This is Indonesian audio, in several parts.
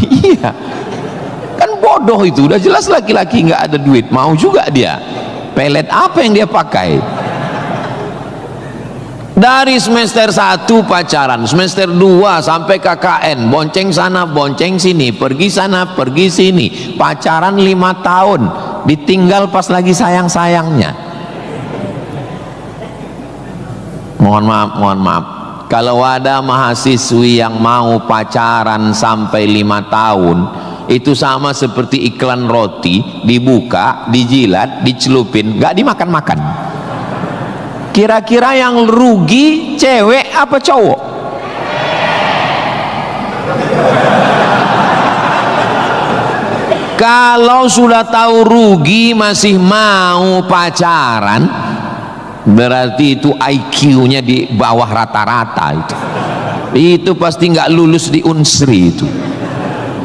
Iya, kan bodoh itu, udah jelas laki-laki nggak ada duit, mau juga dia pelet apa yang dia pakai. Dari semester 1 pacaran, semester 2 sampai KKN, bonceng sana bonceng sini, pergi sana pergi sini, pacaran 5 tahun, ditinggal pas lagi sayang-sayangnya. Mohon maaf, kalau ada mahasiswi yang mau pacaran sampai 5 tahun, itu sama seperti iklan roti, dibuka, dijilat, dicelupin, gak dimakan-makan. Kira-kira yang rugi cewek apa cowok? Kalau sudah tahu rugi masih mau pacaran, berarti itu IQ-nya di bawah rata-rata itu. Itu pasti nggak lulus di Unsri itu.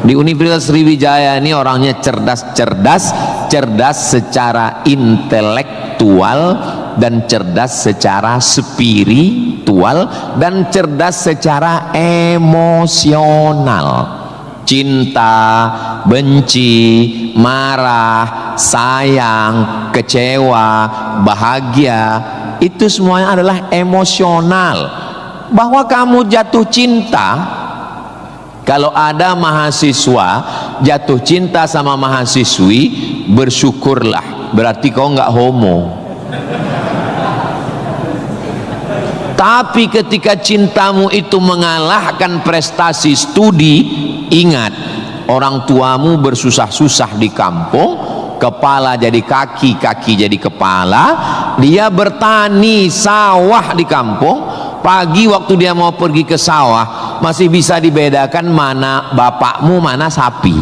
Di Universitas Sriwijaya ini orangnya cerdas secara intelektual dan cerdas secara spiritual dan cerdas secara emosional. Cinta, benci, marah, sayang, kecewa, bahagia, itu semuanya adalah emosional. Bahwa kamu jatuh cinta, kalau ada mahasiswa jatuh cinta sama mahasiswi, bersyukurlah, berarti kau nggak homo. Tapi ketika cintamu itu mengalahkan prestasi studi, ingat, orang tuamu bersusah-susah di kampung, kepala jadi kaki, kaki jadi kepala, dia bertani sawah di kampung. Pagi waktu dia mau pergi ke sawah masih bisa dibedakan mana bapakmu mana sapi.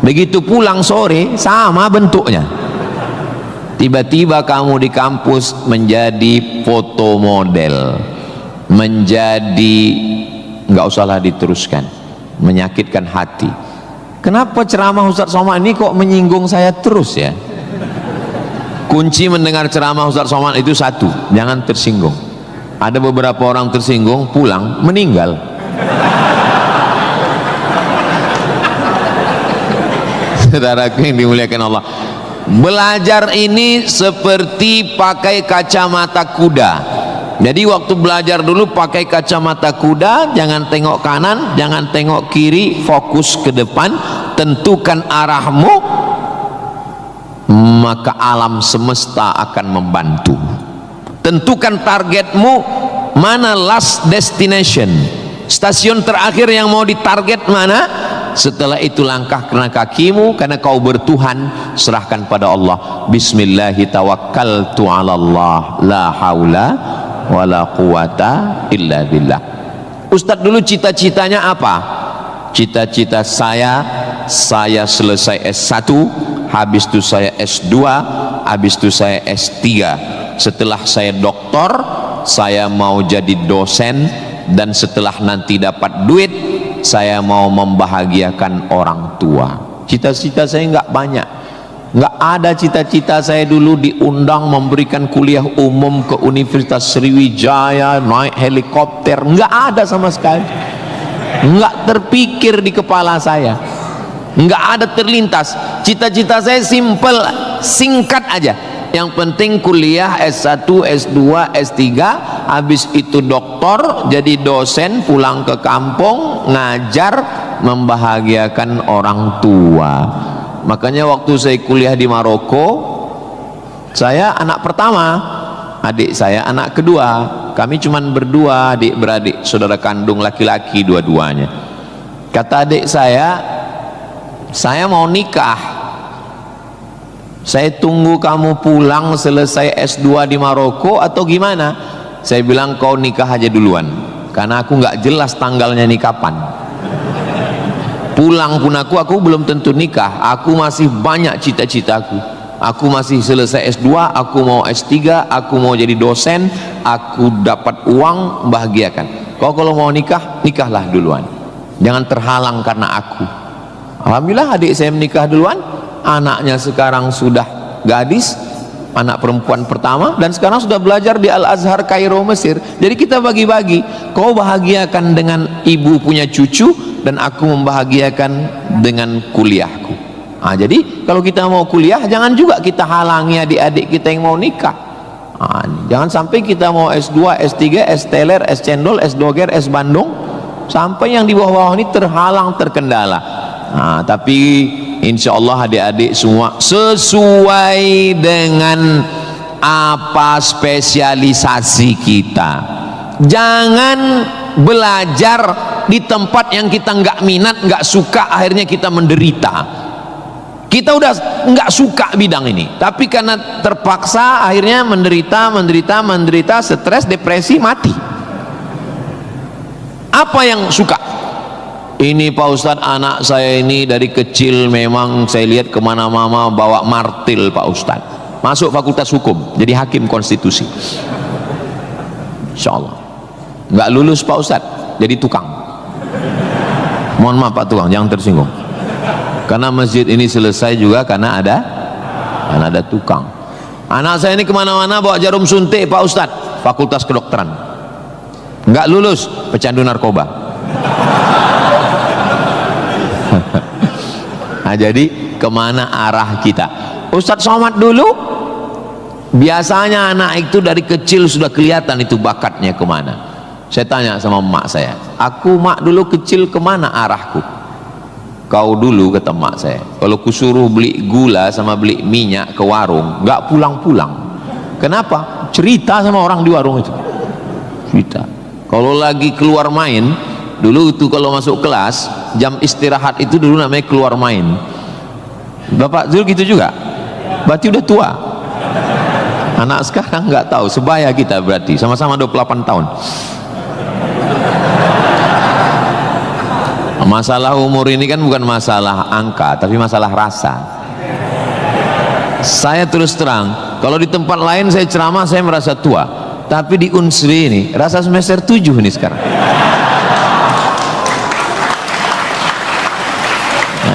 Begitu pulang sore sama bentuknya. Tiba-tiba kamu di kampus menjadi foto model, menjadi, nggak usahlah diteruskan, menyakitkan hati. Kenapa ceramah Ustaz Somad ini kok menyinggung saya terus ya? Kunci mendengar ceramah Ustaz Somad itu satu, jangan tersinggung. Ada beberapa orang tersinggung, pulang meninggal. Saudaraku yang dimuliakan Allah, belajar ini seperti pakai kacamata kuda. Jadi waktu belajar dulu pakai kacamata kuda, jangan tengok kanan, jangan tengok kiri, fokus ke depan, tentukan arahmu, maka alam semesta akan membantu. Tentukan targetmu, mana last destination, stasiun terakhir yang mau ditarget mana. Setelah itu langkah karena kakimu, karena kau bertuhan, serahkan pada Allah. Bismillahi tawakkaltu ala Allah, la haula wala quwata illa billah. Ustadz dulu cita-citanya apa? Cita-cita saya selesai S1, habis itu saya S2, habis itu saya S3. Setelah saya doktor, saya mau jadi dosen, dan setelah nanti dapat duit, saya mau membahagiakan orang tua. Cita-cita saya nggak banyak, nggak ada cita-cita saya dulu diundang memberikan kuliah umum ke Universitas Sriwijaya, naik helikopter, nggak ada sama sekali, nggak terpikir di kepala saya, nggak ada terlintas. Cita-cita saya simple, singkat aja. Yang penting kuliah S1, S2, S3, habis itu doktor, jadi dosen, pulang ke kampung, ngajar, membahagiakan orang tua. Makanya waktu saya kuliah di Maroko, saya anak pertama, adik saya anak kedua. Kami cuman berdua, adik beradik, saudara kandung laki-laki dua-duanya. Kata adik saya mau nikah. Saya tunggu kamu pulang selesai S2 di Maroko atau gimana? Saya bilang kau nikah aja duluan, karena aku nggak jelas tanggalnya nih kapan. Pulang pun aku belum tentu nikah. Aku masih banyak cita-citaku. Aku masih selesai S2, aku mau S3, aku mau jadi dosen, aku dapat uang, bahagiakan. Kau kalau mau nikah, nikahlah duluan, jangan terhalang karena aku. Alhamdulillah adik saya menikah duluan. Anaknya sekarang sudah gadis, anak perempuan pertama, dan sekarang sudah belajar di Al-Azhar Kairo Mesir. Jadi kita bagi-bagi, kau bahagiakan dengan ibu punya cucu dan aku membahagiakan dengan kuliahku. Jadi kalau kita mau kuliah, jangan juga kita halangi adik-adik kita yang mau nikah. Jangan sampai kita mau S2, S3, S teler, S cendol, S doger, S Bandung, sampai yang di bawah-bawah ini terhalang, terkendala. Tapi insya Allah adik-adik semua sesuai dengan apa spesialisasi kita. Jangan belajar di tempat yang kita nggak minat, nggak suka, akhirnya kita menderita. Kita udah nggak suka bidang ini, tapi karena terpaksa akhirnya menderita, stres, depresi, mati. Apa yang suka? Ini Pak Ustadz, anak saya ini dari kecil memang saya lihat kemana-mana bawa martil Pak Ustadz, masuk fakultas hukum jadi hakim konstitusi, insya Allah. Nggak lulus Pak Ustadz, jadi tukang. Mohon maaf Pak tukang, jangan tersinggung, karena masjid ini selesai juga karena ada tukang. Anak saya ini kemana-mana bawa jarum suntik Pak Ustadz, fakultas kedokteran. Nggak lulus, pecandu narkoba. Jadi kemana arah kita? Ustadz Somad dulu biasanya anak itu dari kecil sudah kelihatan itu bakatnya kemana. Saya tanya sama emak saya, aku mak dulu kecil kemana arahku? Kau dulu, kata emak saya, kalau kusuruh beli gula sama beli minyak ke warung nggak pulang-pulang. Kenapa? Cerita sama orang di warung itu, cerita. Kalau lagi keluar main dulu itu, kalau masuk kelas jam istirahat itu dulu namanya keluar main. Bapak dulu gitu juga? Berarti udah tua. Anak sekarang nggak tahu, sebaya kita berarti sama-sama 28 tahun. Masalah umur ini kan bukan masalah angka, tapi masalah rasa. Saya terus terang, kalau di tempat lain saya ceramah saya merasa tua, tapi di Unsri ini rasa semester 7 ini sekarang.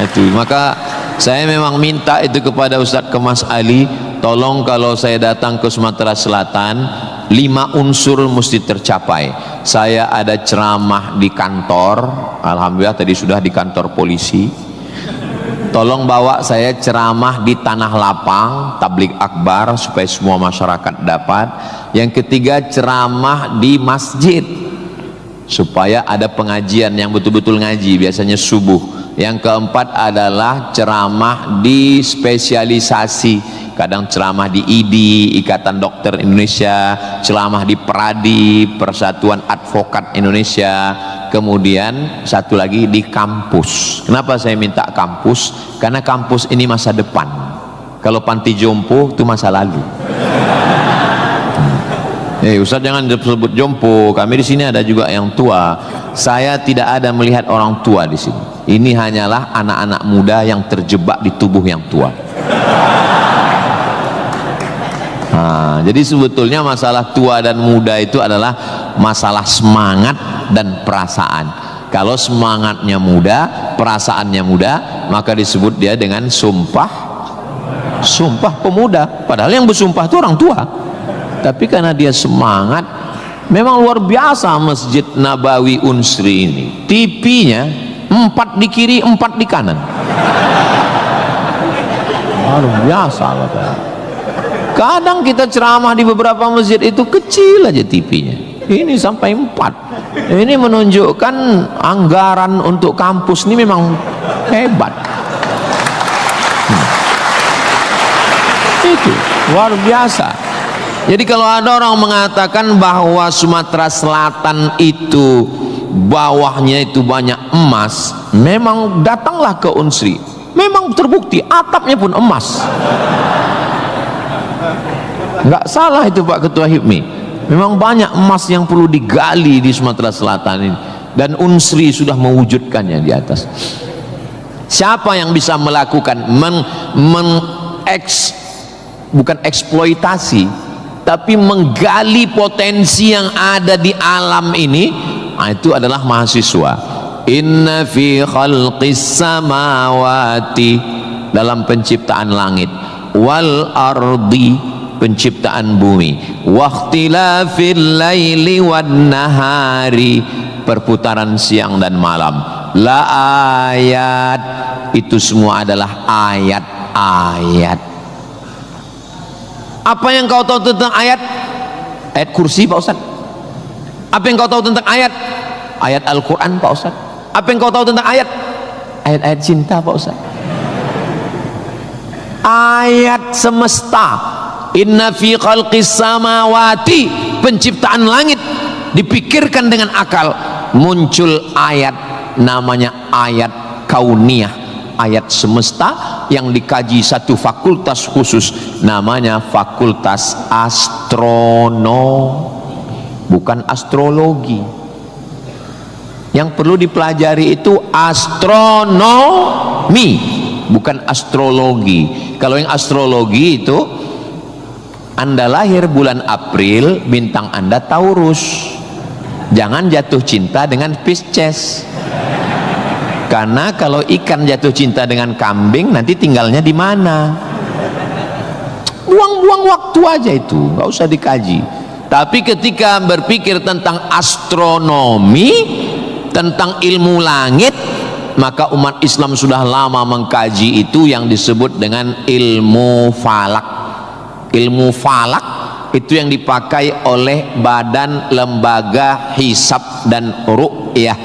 Itu maka saya memang minta itu kepada Ustadz Kemas Ali, tolong kalau saya datang ke Sumatera Selatan 5 unsur mesti tercapai. Saya ada ceramah di kantor, alhamdulillah tadi sudah di kantor polisi. Tolong bawa saya ceramah di tanah lapang, tablik akbar supaya semua masyarakat dapat. Yang ketiga ceramah di masjid supaya ada pengajian yang betul-betul ngaji, biasanya subuh. Yang keempat adalah ceramah di spesialisasi, kadang ceramah di IDI, Ikatan Dokter Indonesia, ceramah di PERADI, Persatuan Advokat Indonesia, kemudian satu lagi di kampus. Kenapa saya minta kampus? Karena kampus ini masa depan. Kalau panti jompo itu masa lalu. Ustaz jangan sebut jompo, kami di sini ada juga yang tua. Saya tidak ada melihat orang tua di sini. Ini hanyalah anak-anak muda yang terjebak di tubuh yang tua. Jadi sebetulnya masalah tua dan muda itu adalah masalah semangat dan perasaan. Kalau semangatnya muda, perasaannya muda, maka disebut dia dengan sumpah pemuda. Padahal yang bersumpah itu orang tua. Tapi karena dia semangat, memang luar biasa Masjid Nabawi Unsri ini. TV-nya 4 di kiri, 4 di kanan. Luar biasa Bapak. Kadang kita ceramah di beberapa masjid itu kecil aja TV-nya. Ini sampai 4. Ini menunjukkan anggaran untuk kampus ini memang hebat. Itu luar biasa. Jadi kalau ada orang mengatakan bahwa Sumatera Selatan itu bawahnya itu banyak emas, memang datanglah ke Unsri, memang terbukti atapnya pun emas. Nggak salah itu Pak Ketua HIPMI, memang banyak emas yang perlu digali di Sumatera Selatan ini, dan Unsri sudah mewujudkannya di atas. Siapa yang bisa melakukan bukan eksploitasi, tapi menggali potensi yang ada di alam ini, itu adalah mahasiswa. Inna fi khalqis samawati, dalam penciptaan langit, wal ardi, penciptaan bumi, waqtilafil laili wan nahari, perputaran siang dan malam, la ayat, itu semua adalah ayat-ayat. Apa yang kau tahu tentang ayat? Ayat kursi Pak Ustaz. Apa yang kau tahu tentang ayat? Ayat Al-Quran Pak Ustaz. Apa yang kau tahu tentang ayat? Ayat-ayat cinta Pak Ustaz. Ayat semesta. Inna fi khalqis samawati, penciptaan langit dipikirkan dengan akal, muncul ayat namanya ayat kauniyah, ayat semesta yang dikaji satu fakultas khusus namanya fakultas astronomi, bukan astrologi. Yang perlu dipelajari itu astronomi, bukan astrologi. Kalau yang astrologi itu Anda lahir bulan April, bintang Anda Taurus, jangan jatuh cinta dengan Pisces, karena kalau ikan jatuh cinta dengan kambing nanti tinggalnya di mana. Buang-buang waktu aja itu, nggak usah dikaji. Tapi ketika berpikir tentang astronomi, tentang ilmu langit, maka umat Islam sudah lama mengkaji itu yang disebut dengan ilmu falak. Ilmu falak itu yang dipakai oleh Badan Lembaga Hisab dan Ru'yah.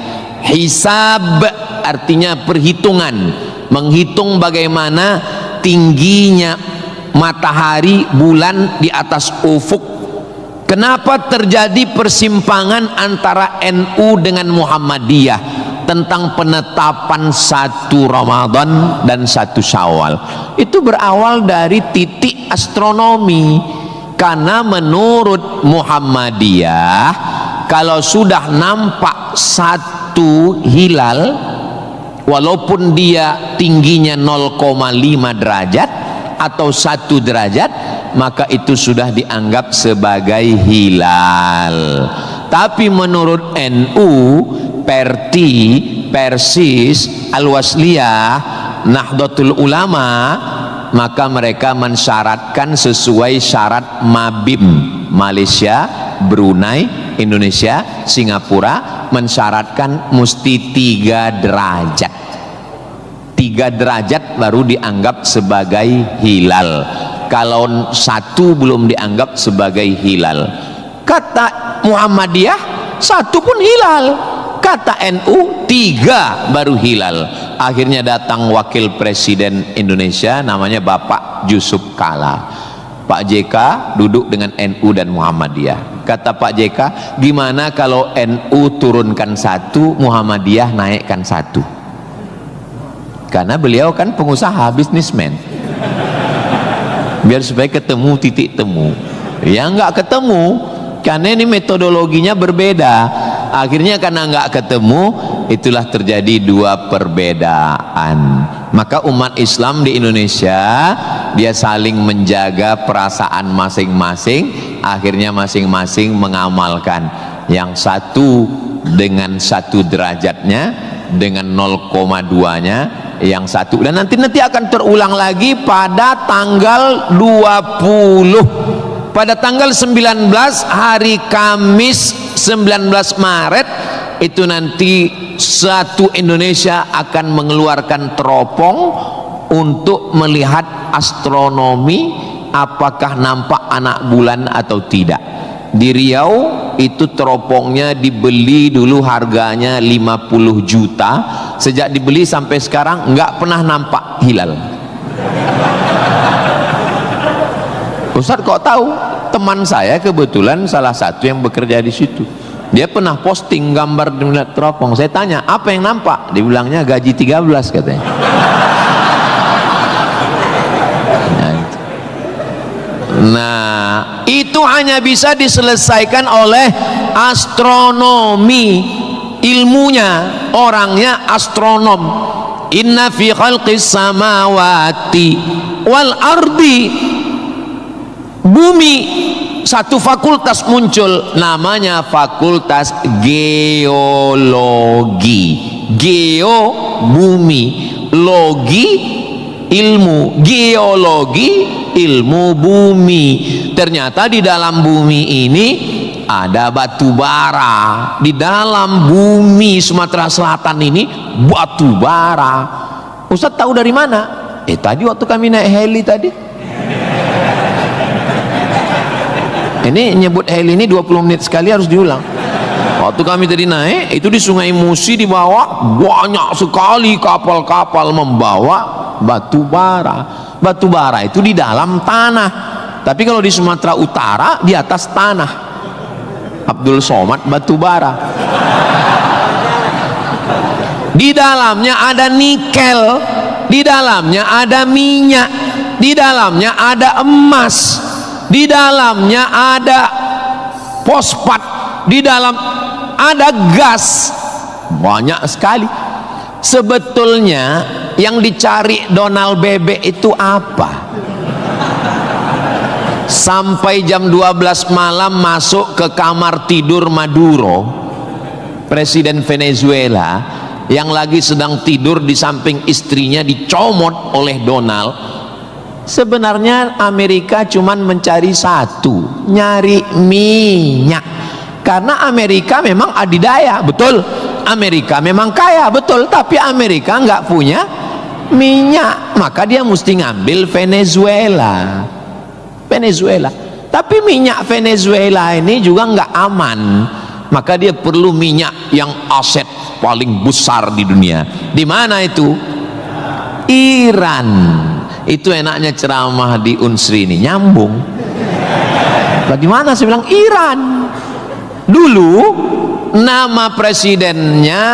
Hisab artinya perhitungan, menghitung bagaimana tingginya matahari, bulan di atas ufuk. Kenapa terjadi persimpangan antara NU dengan Muhammadiyah tentang penetapan 1 Ramadan dan 1 Syawal? Itu berawal dari titik astronomi, karena menurut Muhammadiyah kalau sudah nampak 1 hilal, walaupun dia tingginya 0,5 derajat atau 1 derajat, maka itu sudah dianggap sebagai hilal. Tapi menurut NU, Perti, Persis, Al-Wasliyah, Nahdlatul Ulama, maka mereka mensyaratkan sesuai syarat Mabim, Malaysia, Brunei, Indonesia, Singapura, mensyaratkan mesti 3 derajat. 3 derajat baru dianggap sebagai hilal. Kalau 1 belum dianggap sebagai hilal. Kata Muhammadiyah 1 pun hilal, kata NU 3 baru hilal. Akhirnya datang wakil presiden Indonesia namanya Bapak Yusuf Kala. Pak JK duduk dengan NU dan Muhammadiyah. Kata Pak JK, gimana kalau NU turunkan 1, Muhammadiyah naikkan 1? Karena beliau kan pengusaha, bisnismen, biar supaya ketemu titik temu. Ya nggak ketemu, karena ini metodologinya berbeda. Akhirnya karena nggak ketemu, itulah terjadi 2 perbedaan. Maka umat Islam di Indonesia dia saling menjaga perasaan masing-masing. Akhirnya masing-masing mengamalkan yang 1 dengan 1 derajatnya, dengan 0,2-nya yang 1, dan nanti akan terulang lagi pada tanggal 20, pada tanggal 19 hari Kamis 19 Maret itu nanti satu Indonesia akan mengeluarkan teropong untuk melihat astronomi, apakah nampak anak bulan atau tidak. Di Riau itu teropongnya dibeli dulu harganya 50 juta, sejak dibeli sampai sekarang nggak pernah nampak hilal. Ustaz kok tahu? Teman saya kebetulan salah satu yang bekerja di situ, dia pernah posting gambar di teropong. Saya tanya, apa yang nampak? Dibilangnya gaji 13 katanya. Nah, itu hanya bisa diselesaikan oleh astronomi, ilmunya, orangnya astronom. Inna fi khalqis samawati wal ardi, bumi, satu fakultas muncul namanya fakultas geologi. Geo bumi, logi ilmu geologi, ilmu bumi. Ternyata di dalam bumi ini ada batu bara. Di dalam bumi Sumatera Selatan ini batu bara. Ustaz tahu dari mana? Tadi waktu kami naik heli tadi. Ini nyebut heli ini 20 menit sekali harus diulang. Waktu kami tadi naik, itu di Sungai Musi di bawah banyak sekali kapal-kapal membawa batu bara. Batu bara itu di dalam tanah. Tapi kalau di Sumatera Utara di atas tanah. Abdul Somad batu bara. Di dalamnya ada nikel, di dalamnya ada minyak, di dalamnya ada emas, di dalamnya ada fosfat, di dalam ada gas, banyak sekali. Sebetulnya yang dicari Donald Bebek itu apa? Sampai jam 12 malam masuk ke kamar tidur Maduro, presiden Venezuela, yang lagi sedang tidur di samping istrinya dicomot oleh Donald. Sebenarnya Amerika cuman mencari satu, nyari minyak. Karena Amerika memang adidaya, betul. Amerika memang kaya, betul. Tapi Amerika nggak punya minyak, maka dia mesti ngambil Venezuela. Tapi minyak Venezuela ini juga nggak aman, maka dia perlu minyak yang aset paling besar di dunia. Di mana itu? Iran. Itu enaknya ceramah di Unsri ini, nyambung. Bagaimana saya bilang Iran? Dulu nama presidennya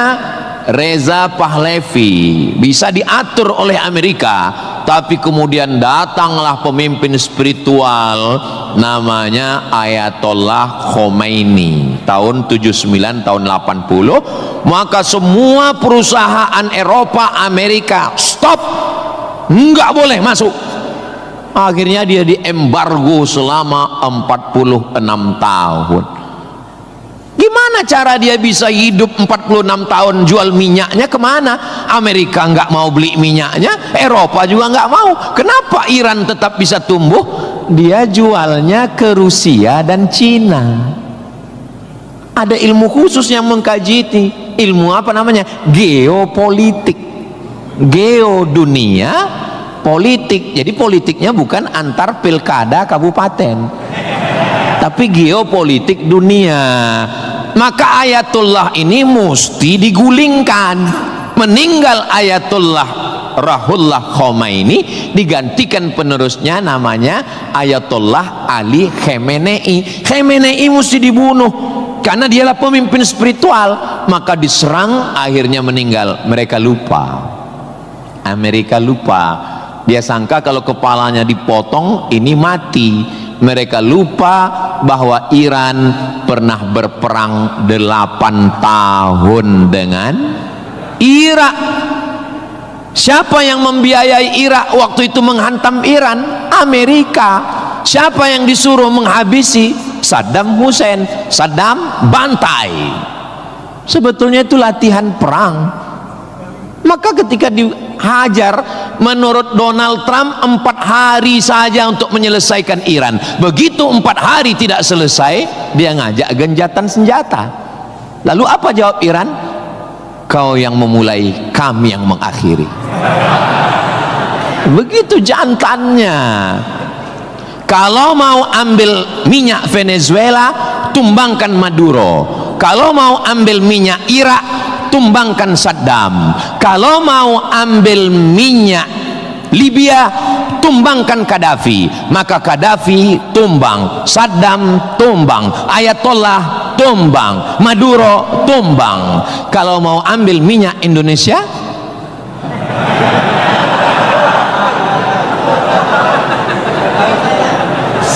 Reza Pahlavi, bisa diatur oleh Amerika, tapi kemudian datanglah pemimpin spiritual namanya Ayatollah Khomeini tahun 79 tahun 80, maka semua perusahaan Eropa, Amerika stop, nggak boleh masuk. Akhirnya dia diembargo selama 46 tahun. Gimana cara dia bisa hidup 46 tahun? Jual minyaknya kemana? Amerika nggak mau beli minyaknya, Eropa juga nggak mau. Kenapa Iran tetap bisa tumbuh? Dia jualnya ke Rusia dan Cina. Ada ilmu khusus yang mengkaji ini. Ilmu apa namanya? Geopolitik. Geo dunia, politik. Jadi politiknya bukan antar pilkada kabupaten, tapi geopolitik dunia. Maka Ayatullah ini mesti digulingkan. Meninggal Ayatullah Ruhollah Khomeini, digantikan penerusnya namanya Ayatollah Ali Khamenei. Khamenei mesti dibunuh karena dialah pemimpin spiritual, maka diserang, akhirnya meninggal. Mereka lupa, Amerika lupa. Dia sangka kalau kepalanya dipotong ini mati. Mereka lupa bahwa Iran pernah berperang 8 tahun dengan Irak. Siapa yang membiayai Irak waktu itu menghantam Iran? Amerika. Siapa yang disuruh menghabisi? Saddam Hussein. Saddam bantai. Sebetulnya itu latihan perang. Maka ketika dihajar, menurut Donald Trump 4 hari saja untuk menyelesaikan Iran. Begitu 4 hari tidak selesai, dia ngajak genjatan senjata. Lalu apa jawab Iran? Kau yang memulai, kami yang mengakhiri. Begitu jantannya. Kalau mau ambil minyak Venezuela, tumbangkan Maduro. Kalau mau ambil minyak Irak, tumbangkan Saddam. Kalau mau ambil minyak Libya, tumbangkan Gaddafi. Maka Gaddafi tumbang, Saddam tumbang, Ayatollah tumbang, Maduro tumbang. Kalau mau ambil minyak Indonesia,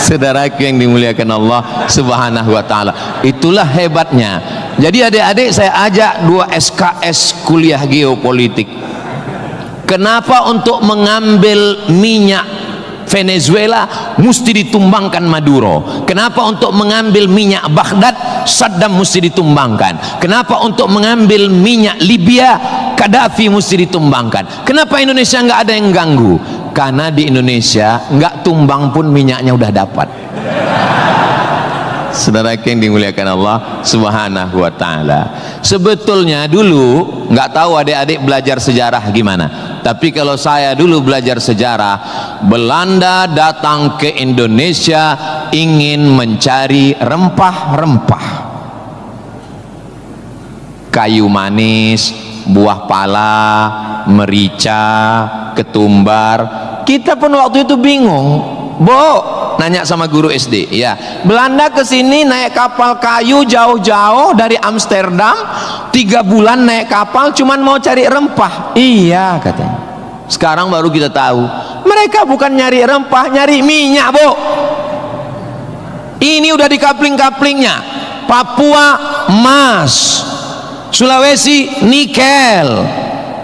saudaraku yang dimuliakan Allah Subhanahu wa ta'ala, itulah hebatnya. Jadi adik-adik saya ajak 2 SKS kuliah geopolitik. Kenapa untuk mengambil minyak Venezuela mesti ditumbangkan Maduro. Kenapa untuk mengambil minyak Baghdad Saddam mesti ditumbangkan? Kenapa untuk mengambil minyak Libya Gaddafi mesti ditumbangkan? Kenapa Indonesia nggak ada yang ganggu? Karena di Indonesia nggak tumbang pun minyaknya udah dapat. Saudara yang dimuliakan Allah Subhanahu wa ta'ala, sebetulnya dulu nggak tahu adik-adik belajar sejarah gimana, tapi kalau saya dulu belajar sejarah, Belanda datang ke Indonesia ingin mencari rempah-rempah, kayu manis, buah pala, merica, ketumbar. Kita pun waktu itu bingung, nanya sama guru SD, ya, Belanda kesini naik kapal kayu jauh-jauh dari Amsterdam, 3 bulan naik kapal cuman mau cari rempah. Iya katanya. Sekarang baru kita tahu mereka bukan nyari rempah, nyari minyak, Bu. Ini udah di kapling-kaplingnya. Papua emas, Sulawesi nikel.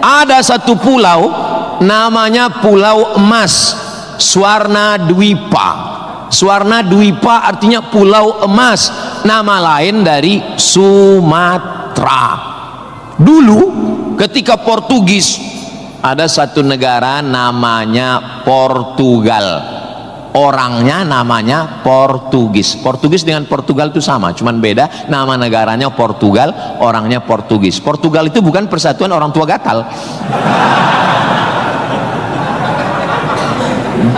Ada satu pulau namanya Pulau Emas, Swarna Dwipa. Swarna Dwipa artinya pulau emas, nama lain dari Sumatera. Dulu ketika Portugis, ada satu negara namanya Portugal, orangnya namanya Portugis. Portugis dengan Portugal itu sama, cuman beda nama negaranya Portugal, orangnya Portugis. Portugal itu bukan persatuan orang tua gatal.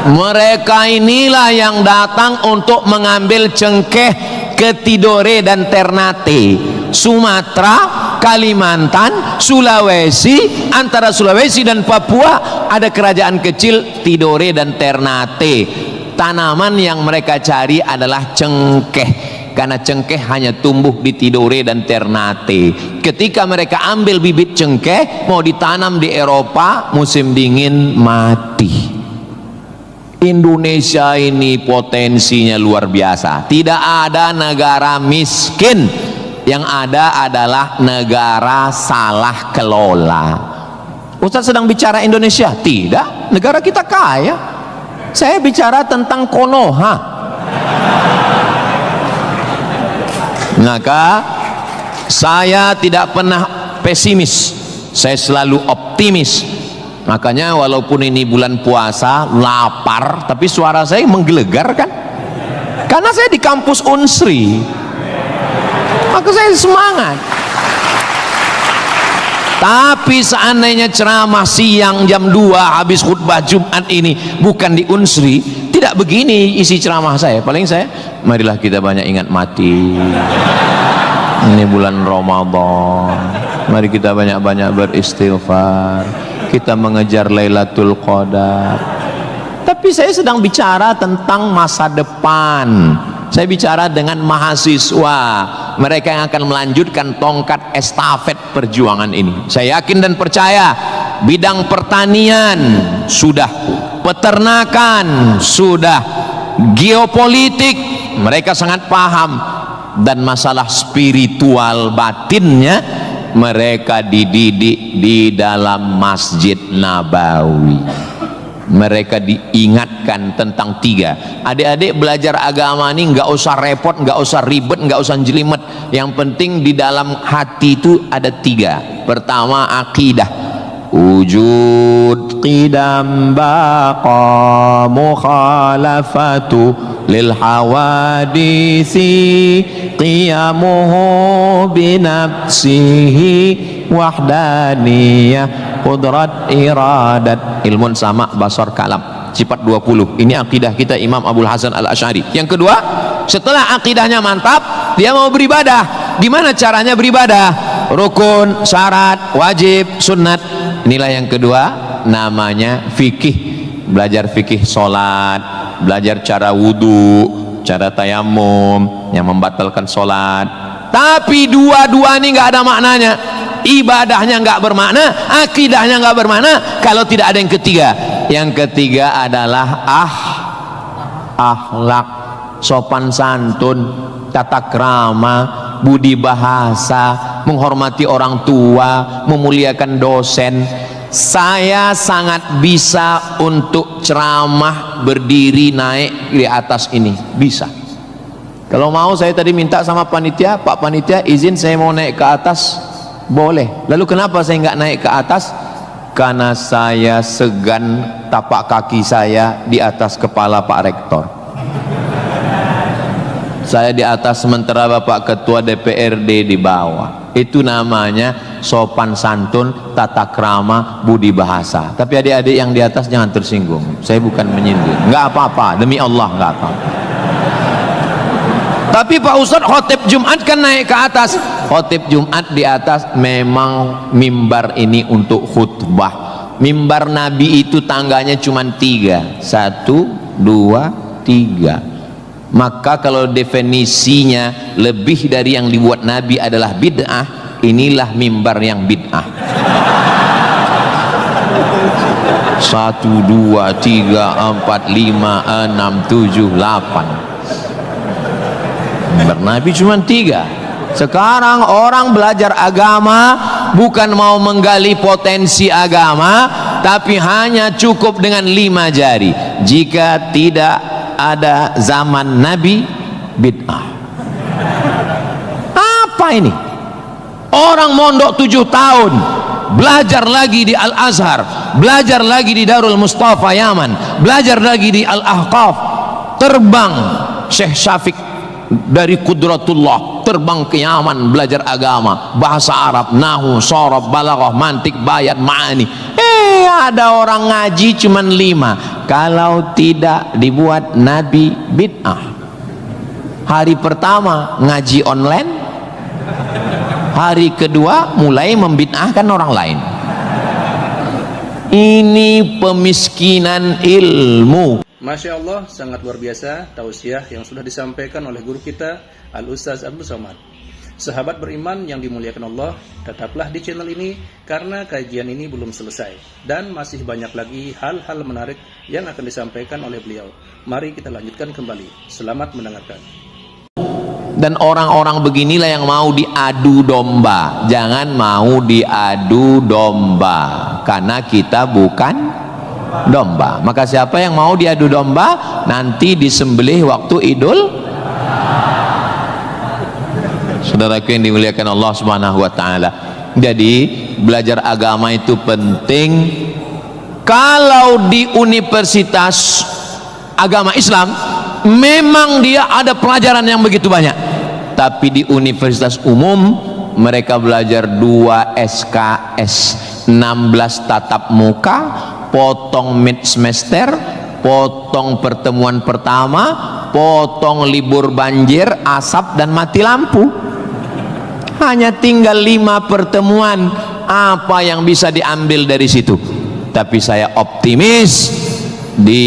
Mereka inilah yang datang untuk mengambil cengkeh ke Tidore dan Ternate, Sumatera, Kalimantan, Sulawesi. Antara Sulawesi dan Papua ada kerajaan kecil Tidore dan Ternate. Tanaman yang mereka cari adalah cengkeh, karena cengkeh hanya tumbuh di Tidore dan Ternate. Ketika mereka ambil bibit cengkeh mau ditanam di Eropa, musim dingin mati. Indonesia ini potensinya luar biasa. Tidak ada negara miskin, yang ada adalah negara salah kelola. Ustaz sedang bicara Indonesia? Tidak, negara kita kaya. Saya bicara tentang Konoha. Maka saya tidak pernah pesimis, saya selalu optimis. Makanya walaupun ini bulan puasa, lapar, tapi suara saya menggelegar kan? Karena saya di kampus Unsri, maka saya semangat. Tapi seandainya ceramah siang jam 2 habis khutbah Jumat ini bukan di Unsri, tidak begini isi ceramah saya. Paling saya, marilah kita banyak ingat mati. Ini bulan Ramadan, mari kita banyak-banyak beristighfar, kita mengejar Lailatul Qadar. Tapi saya sedang bicara tentang masa depan. Saya bicara dengan mahasiswa, mereka yang akan melanjutkan tongkat estafet perjuangan ini. Saya yakin dan percaya bidang pertanian sudah, peternakan sudah, geopolitik mereka sangat paham, dan masalah spiritual batinnya mereka dididik di dalam Masjid Nabawi. Mereka diingatkan tentang 3. Adik-adik belajar agama ini nggak usah repot, nggak usah ribet, nggak usah jelimet. Yang penting di dalam hati itu ada 3. Pertama, akidah. Wujud qidam baqa mukhalafatu lil hawadisi qiyamuhu binafsihi wahdaniyah qudrat iradat ilmun sama basar kalam sifat 20. Ini akidah kita Imam Abul Hasan Al-Asy'ari. Yang kedua, setelah akidahnya mantap, dia mau beribadah. Gimana caranya beribadah? Rukun, syarat, wajib, sunat. Inilah yang kedua, namanya fikih. Belajar fikih solat, belajar cara wudu, cara tayamum yang membatalkan solat. Tapi dua-dua ini nggak ada maknanya. Ibadahnya nggak bermakna, akidahnya nggak bermakna kalau tidak ada yang ketiga. Yang ketiga adalah akhlak, sopan santun, tata krama, budi bahasa, menghormati orang tua, memuliakan dosen. saya sangat bisa untuk ceramah berdiri naik di atas ini, bisa. Kalau mau saya tadi minta sama panitia, Pak Panitia izin saya mau naik ke atas, boleh. Lalu kenapa saya nggak naik ke atas? Karena saya segan tapak kaki saya di atas kepala Pak Rektor. Saya di atas sementara Bapak Ketua DPRD di bawah. Itu namanya sopan santun, tata krama, budi bahasa. Tapi adik-adik yang di atas jangan tersinggung. Saya bukan menyindir. Nggak apa-apa, demi Allah nggak apa-apa. Tapi Pak Ustadz khotib Jumat kan naik ke atas. Khotib Jumat di atas memang mimbar ini untuk khutbah. Mimbar Nabi itu tangganya cuma 3. 1, 2, 3. Maka kalau definisinya lebih dari yang dibuat Nabi adalah bid'ah, inilah mimbar yang bid'ah. 1, 2, 3, 4, 5, 6, 7, 8. Mimbar Nabi cuma 3. Sekarang orang belajar agama bukan mau menggali potensi agama, tapi hanya cukup dengan 5 jari. Jika tidak ada zaman Nabi, bid'ah. Apa ini? Orang mondok 7 tahun, belajar lagi di Al-Azhar, belajar lagi di Darul Mustafa Yaman, belajar lagi di Al-Ahqaf, terbang Syekh Syafiq dari Qudratullah, terbang ke Yaman belajar agama, bahasa Arab, nahu, sorob, balaghah, mantik, bayat, ma'ani. Ada orang ngaji cuman 5. Kalau tidak dibuat Nabi, bid'ah. Hari pertama ngaji online, hari kedua mulai membid'ahkan orang lain. Ini pemiskinan ilmu. Masya Allah, sangat luar biasa tausiah yang sudah disampaikan oleh guru kita Al-Ustaz Abdul Somad. Sahabat beriman yang dimuliakan Allah, tetaplah di channel ini karena kajian ini belum selesai dan masih banyak lagi hal-hal menarik yang akan disampaikan oleh beliau. Mari kita lanjutkan kembali. Selamat mendengarkan. Dan orang-orang beginilah yang mau diadu domba. Jangan mau diadu domba, karena kita bukan domba. Maka siapa yang mau diadu domba, nanti disembelih waktu Idul. Saudaraku yang dimuliakan Allah Subhanahu wa taala. Jadi belajar agama itu penting. Kalau di universitas agama Islam memang dia ada pelajaran yang begitu banyak. Tapi di universitas umum mereka belajar 2 SKS, 16 tatap muka, potong mid semester, potong pertemuan pertama, potong libur banjir, asap dan mati lampu. Hanya tinggal 5 pertemuan. Apa yang bisa diambil dari situ? Tapi saya optimis di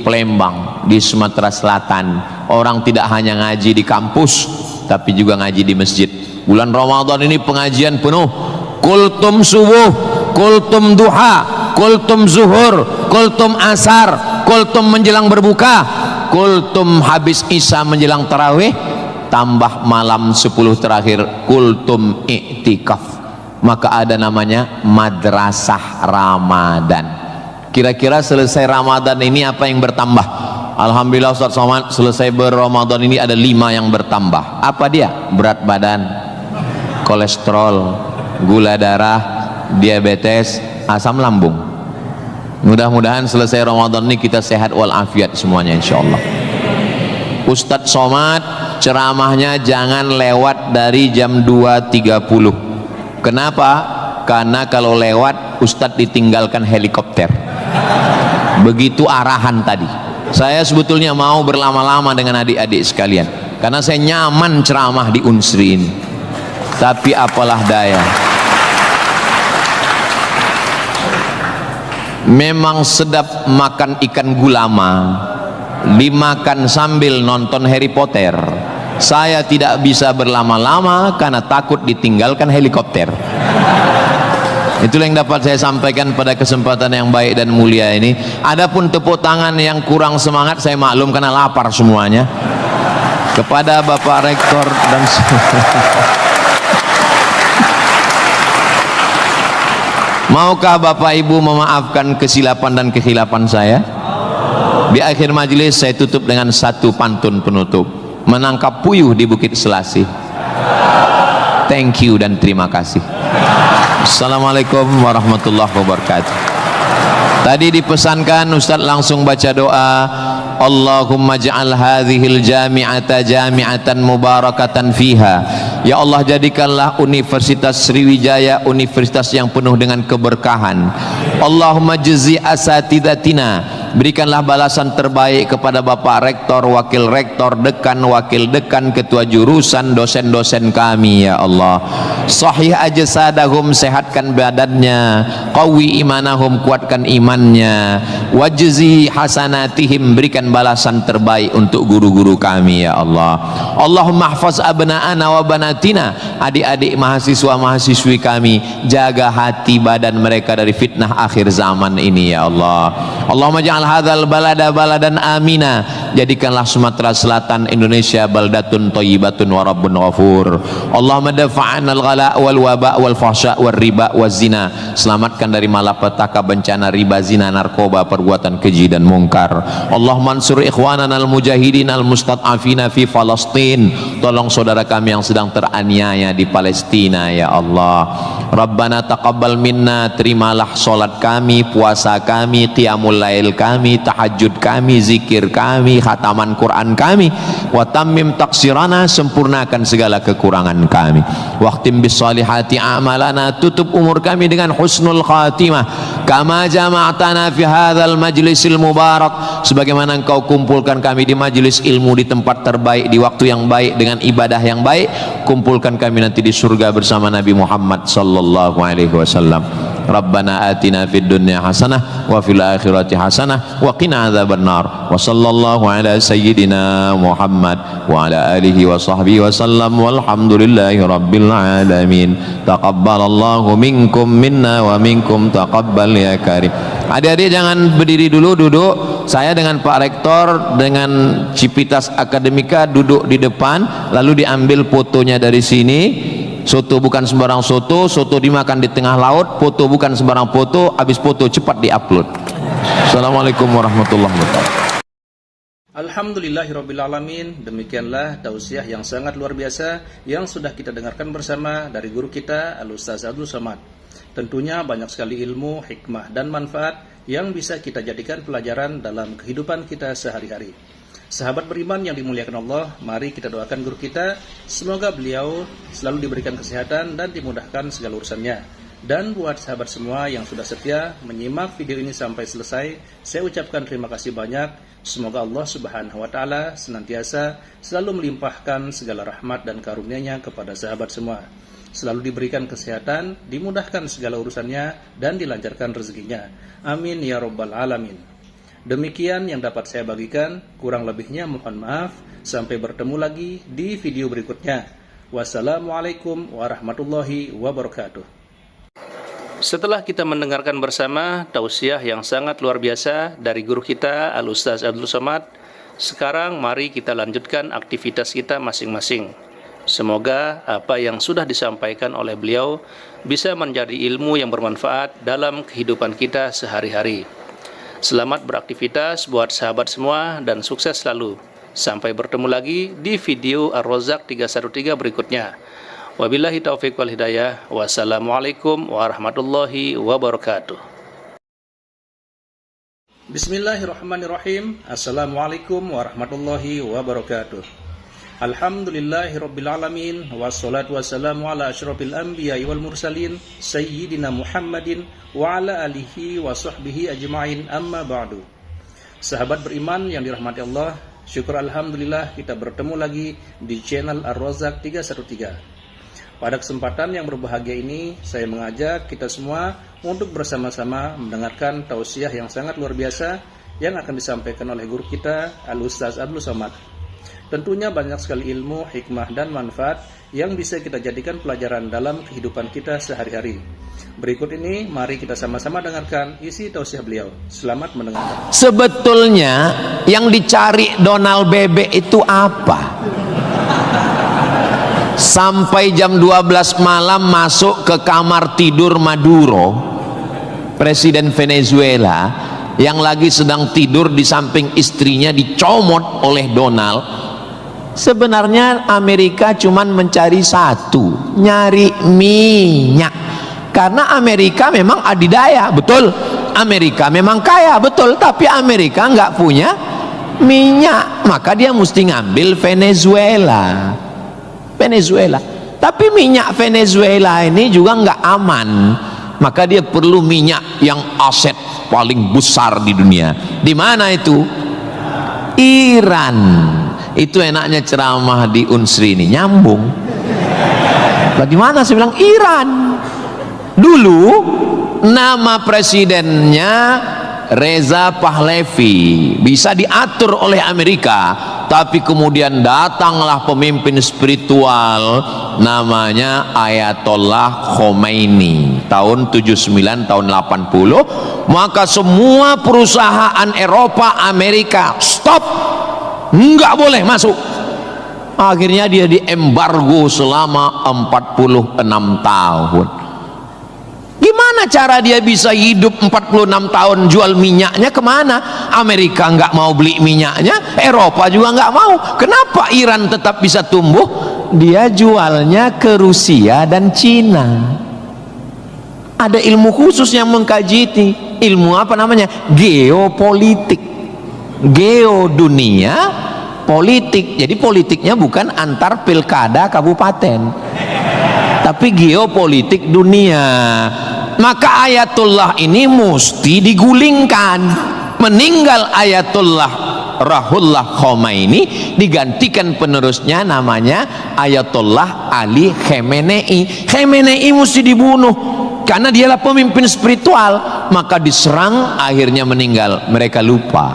Palembang, di Sumatera Selatan, orang tidak hanya ngaji di kampus, tapi juga ngaji di masjid. Bulan Ramadan ini pengajian penuh. Kultum subuh, kultum duha, kultum zuhur, kultum asar, kultum menjelang berbuka, kultum habis isya menjelang tarawih, tambah malam 10 terakhir kultum iktikaf. Maka ada namanya madrasah Ramadan. Kira-kira selesai Ramadan ini apa yang bertambah? Alhamdulillah Ustaz Somad, selesai berRamadan ini ada 5 yang bertambah. Apa dia? Berat badan, kolesterol, gula darah, diabetes, asam lambung. Mudah-mudahan selesai Ramadan ini kita sehat walafiat semuanya insyaallah. Ustaz Somad ceramahnya jangan lewat dari jam 2.30. Kenapa? Karena kalau lewat Ustadz ditinggalkan helikopter. Begitu arahan tadi. Saya sebetulnya mau berlama-lama dengan adik-adik sekalian, karena saya nyaman ceramah di Unsri ini. Tapi apalah daya, memang sedap makan ikan gulama, dimakan sambil nonton Harry Potter. Saya tidak bisa berlama-lama karena takut ditinggalkan helikopter. Itulah yang dapat saya sampaikan pada kesempatan yang baik dan mulia ini. Adapun tepuk tangan yang kurang semangat saya maklum karena lapar semuanya. Kepada Bapak Rektor dan Maukah Bapak Ibu memaafkan kesilapan dan kekhilafan saya? Di akhir majelis saya tutup dengan satu pantun penutup. Menangkap puyuh di Bukit Selasih. Thank you dan terima kasih. Assalamualaikum warahmatullahi wabarakatuh. Tadi dipesankan Ustadz langsung baca doa. Allahumma ja'al hadhil jami'ata jami'atan mubarakatan fiha. Ya Allah, jadikanlah Universitas Sriwijaya universitas yang penuh dengan keberkahan. Allahumma jazi asatidatina, berikanlah balasan terbaik kepada Bapak Rektor, Wakil Rektor, Dekan, Wakil Dekan, Ketua Jurusan, dosen-dosen kami ya Allah. Sahih ajsadahum, sehatkan badannya. Qawi imanahum, kuatkan imannya. Wajzi hasanatihim, berikan balasan terbaik untuk guru-guru kami ya Allah. Allahumma hafaz abna'ana wa banatina, adik-adik mahasiswa mahasiswi kami, jaga hati badan mereka dari fitnah akhir zaman ini ya Allah. Allahumma ja'al hadzal balada baladan amina, jadikanlah Sumatera Selatan Indonesia baldatun thayyibatun wa rabbun ghafur. Allahumma dafa'anal ghala wal waba wal fahsya wal riba waz zina, selamatkan dari malapetaka, bencana riba, zina, narkoba, perbuatan keji dan mungkar. Allahumma ansur ikhwanana al mujahidin al mustad'afina fi Palestin, tolong saudara kami yang sedang teraniaya di Palestina ya Allah. Rabbana taqabbal minna, terimalah salat kami, puasa kami, qiyamul lail kami, tahajud kami, zikir kami, khataman Quran kami. Wa tammim taqsirana, sempurnakan segala kekurangan kami. Waqtim bis salihati a'malana, tutup umur kami dengan husnul khatimah. Kama jama'tana fi hadzal majlisil mubarak, sebagaimana engkau kumpulkan kami di majelis ilmu di tempat terbaik, di waktu yang baik, dengan ibadah yang baik, kumpulkan kami nanti di surga bersama Nabi Muhammad sallallahu alaihi wasallam. Rabbana atina fid dunya hasanah wa fil akhirati hasanah wa qina adzabannar. Wa sallallahu ala sayyidina Muhammad wa ala alihi wa sahbihi wa sallam, walhamdulillahi rabbil alamin. Taqabbalallahu minkum minna wa minkum taqabbal ya karim. Adik-adik jangan berdiri dulu, duduk. Saya dengan Pak Rektor dengan Civitas Akademika duduk di depan, lalu diambil fotonya dari sini. Soto bukan sembarang soto, soto dimakan di tengah laut. Foto bukan sembarang foto, habis foto cepat diupload. Assalamualaikum warahmatullahi wabarakatuh. Alhamdulillahirrabbilalamin. Demikianlah tausiah yang sangat luar biasa yang sudah kita dengarkan bersama dari guru kita Al-Ustaz Abdul Somad. Tentunya banyak sekali ilmu, hikmah dan manfaat yang bisa kita jadikan pelajaran dalam kehidupan kita sehari-hari. Sahabat beriman yang dimuliakan Allah, mari kita doakan guru kita, semoga beliau selalu diberikan kesehatan dan dimudahkan segala urusannya. Dan buat sahabat semua yang sudah setia menyimak video ini sampai selesai, saya ucapkan terima kasih banyak. Semoga Allah Subhanahu wa Ta'ala senantiasa selalu melimpahkan segala rahmat dan karunia-Nya kepada sahabat semua. Selalu diberikan kesehatan, dimudahkan segala urusannya, dan dilancarkan rezekinya. Amin ya Rabbal Alamin. Demikian yang dapat saya bagikan, kurang lebihnya mohon maaf. Sampai bertemu lagi di video berikutnya. Wassalamualaikum warahmatullahi wabarakatuh. Setelah kita mendengarkan bersama tausiah yang sangat luar biasa dari guru kita Al-Ustaz Abdul Somad, sekarang mari kita lanjutkan aktivitas kita masing-masing. Semoga apa yang sudah disampaikan oleh beliau bisa menjadi ilmu yang bermanfaat dalam kehidupan kita sehari-hari. Selamat beraktivitas buat sahabat semua dan sukses selalu. Sampai bertemu lagi di video Ar-Razzaq 313 berikutnya. Wabillahi taufiq wal hidayah. Wassalamualaikum warahmatullahi wabarakatuh. Bismillahirrahmanirrahim. Assalamualaikum warahmatullahi wabarakatuh. Alhamdulillahirrabbilalamin. Wassalatu wassalamu ala asyrafil anbiya wal mursalin Sayyidina Muhammadin wa ala alihi wa sahbihi ajma'in, amma ba'du. Sahabat beriman yang dirahmati Allah, syukur alhamdulillah kita bertemu lagi di channel Ar-Razzaq 313. Pada kesempatan yang berbahagia ini, saya mengajak kita semua untuk bersama-sama mendengarkan tausiah yang sangat luar biasa yang akan disampaikan oleh guru kita Al-Ustaz Abdul Somad. Tentunya banyak sekali ilmu, hikmah, dan manfaat yang bisa kita jadikan pelajaran dalam kehidupan kita sehari-hari. Berikut ini, mari kita sama-sama dengarkan isi tausiah beliau. Selamat mendengarkan. Sebetulnya yang dicari Donald Bebek itu apa? Sampai jam 12 malam masuk ke kamar tidur Maduro, presiden Venezuela yang lagi sedang tidur di samping istrinya dicomot oleh Donald. Sebenarnya Amerika cuman mencari satu, nyari minyak. Karena Amerika memang adidaya, betul. Amerika memang kaya, betul. Tapi Amerika nggak punya minyak, maka dia mesti ngambil Venezuela. Tapi minyak Venezuela ini juga nggak aman, maka dia perlu minyak yang aset paling besar di dunia. Di mana itu? Iran. Itu enaknya ceramah di Unsri ini, nyambung. Bagaimana saya bilang Iran? Dulu nama presidennya Reza Pahlavi, bisa diatur oleh Amerika, tapi kemudian datanglah pemimpin spiritual namanya Ayatollah Khomeini tahun 79 tahun 80, maka semua perusahaan Eropa, Amerika stop, nggak boleh masuk. Akhirnya dia diembargo selama 46 tahun. Gimana cara dia bisa hidup 46 tahun? Jual minyaknya kemana? Amerika nggak mau beli minyaknya, Eropa juga nggak mau. Kenapa Iran tetap bisa tumbuh? Dia jualnya ke Rusia dan Cina. Ada ilmu khusus yang mengkaji ini. Ilmu apa namanya? Geopolitik. Geo dunia, politik. Jadi politiknya bukan antar pilkada kabupaten, tapi geopolitik dunia. Maka Ayatullah ini mesti digulingkan. Meninggal Ayatullah Ruhollah Khomeini, digantikan penerusnya namanya Ayatollah Ali Khamenei. Khamenei mesti dibunuh karena dialah pemimpin spiritual, maka diserang, akhirnya meninggal. Mereka lupa,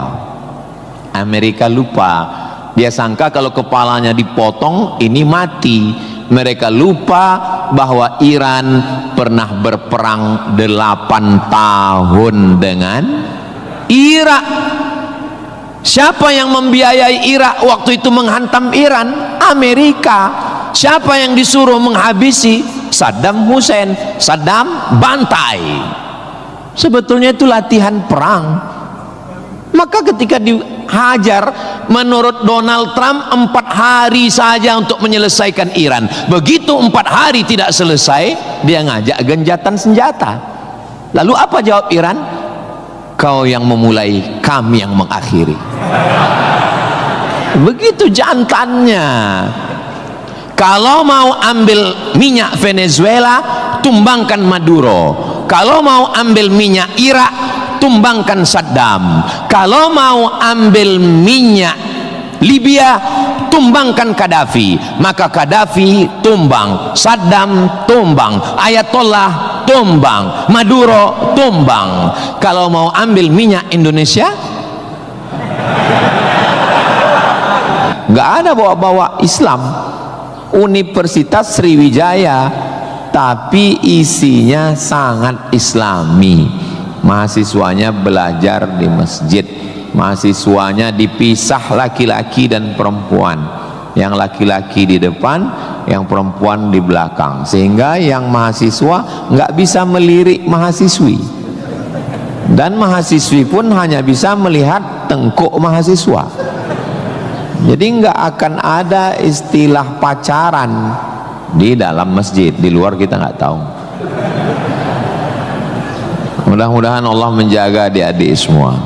Amerika lupa. Dia sangka kalau kepalanya dipotong ini mati. Mereka lupa bahwa Iran pernah berperang 8 tahun dengan Irak. Siapa yang membiayai Irak waktu itu menghantam Iran? Amerika. Siapa yang disuruh menghabisi? Saddam Hussein. Saddam bantai. Sebetulnya itu latihan perang. Maka ketika dihajar, menurut Donald Trump 4 hari saja untuk menyelesaikan Iran. Begitu 4 hari tidak selesai, dia ngajak genjatan senjata. Lalu apa jawab Iran? Kau yang memulai, kami yang mengakhiri. Begitu jantannya. Kalau mau ambil minyak Venezuela, tumbangkan Maduro. Kalau mau ambil minyak Irak, tumbangkan Saddam. Kalau mau ambil minyak Libya, tumbangkan Gaddafi. Maka Gaddafi tumbang, Saddam tumbang, Ayatollah tumbang, Maduro tumbang. Kalau mau ambil minyak Indonesia, nggak ada bawa-bawa Islam. Universitas Sriwijaya, tapi isinya sangat Islami. Mahasiswanya belajar di masjid, mahasiswanya dipisah laki-laki dan perempuan, yang laki-laki di depan, yang perempuan di belakang, sehingga yang mahasiswa nggak bisa melirik mahasiswi, dan mahasiswi pun hanya bisa melihat tengkuk mahasiswa. Jadi nggak akan ada istilah pacaran di dalam masjid, di luar kita nggak tahu. Mudah-mudahan Allah menjaga adik-adik semua.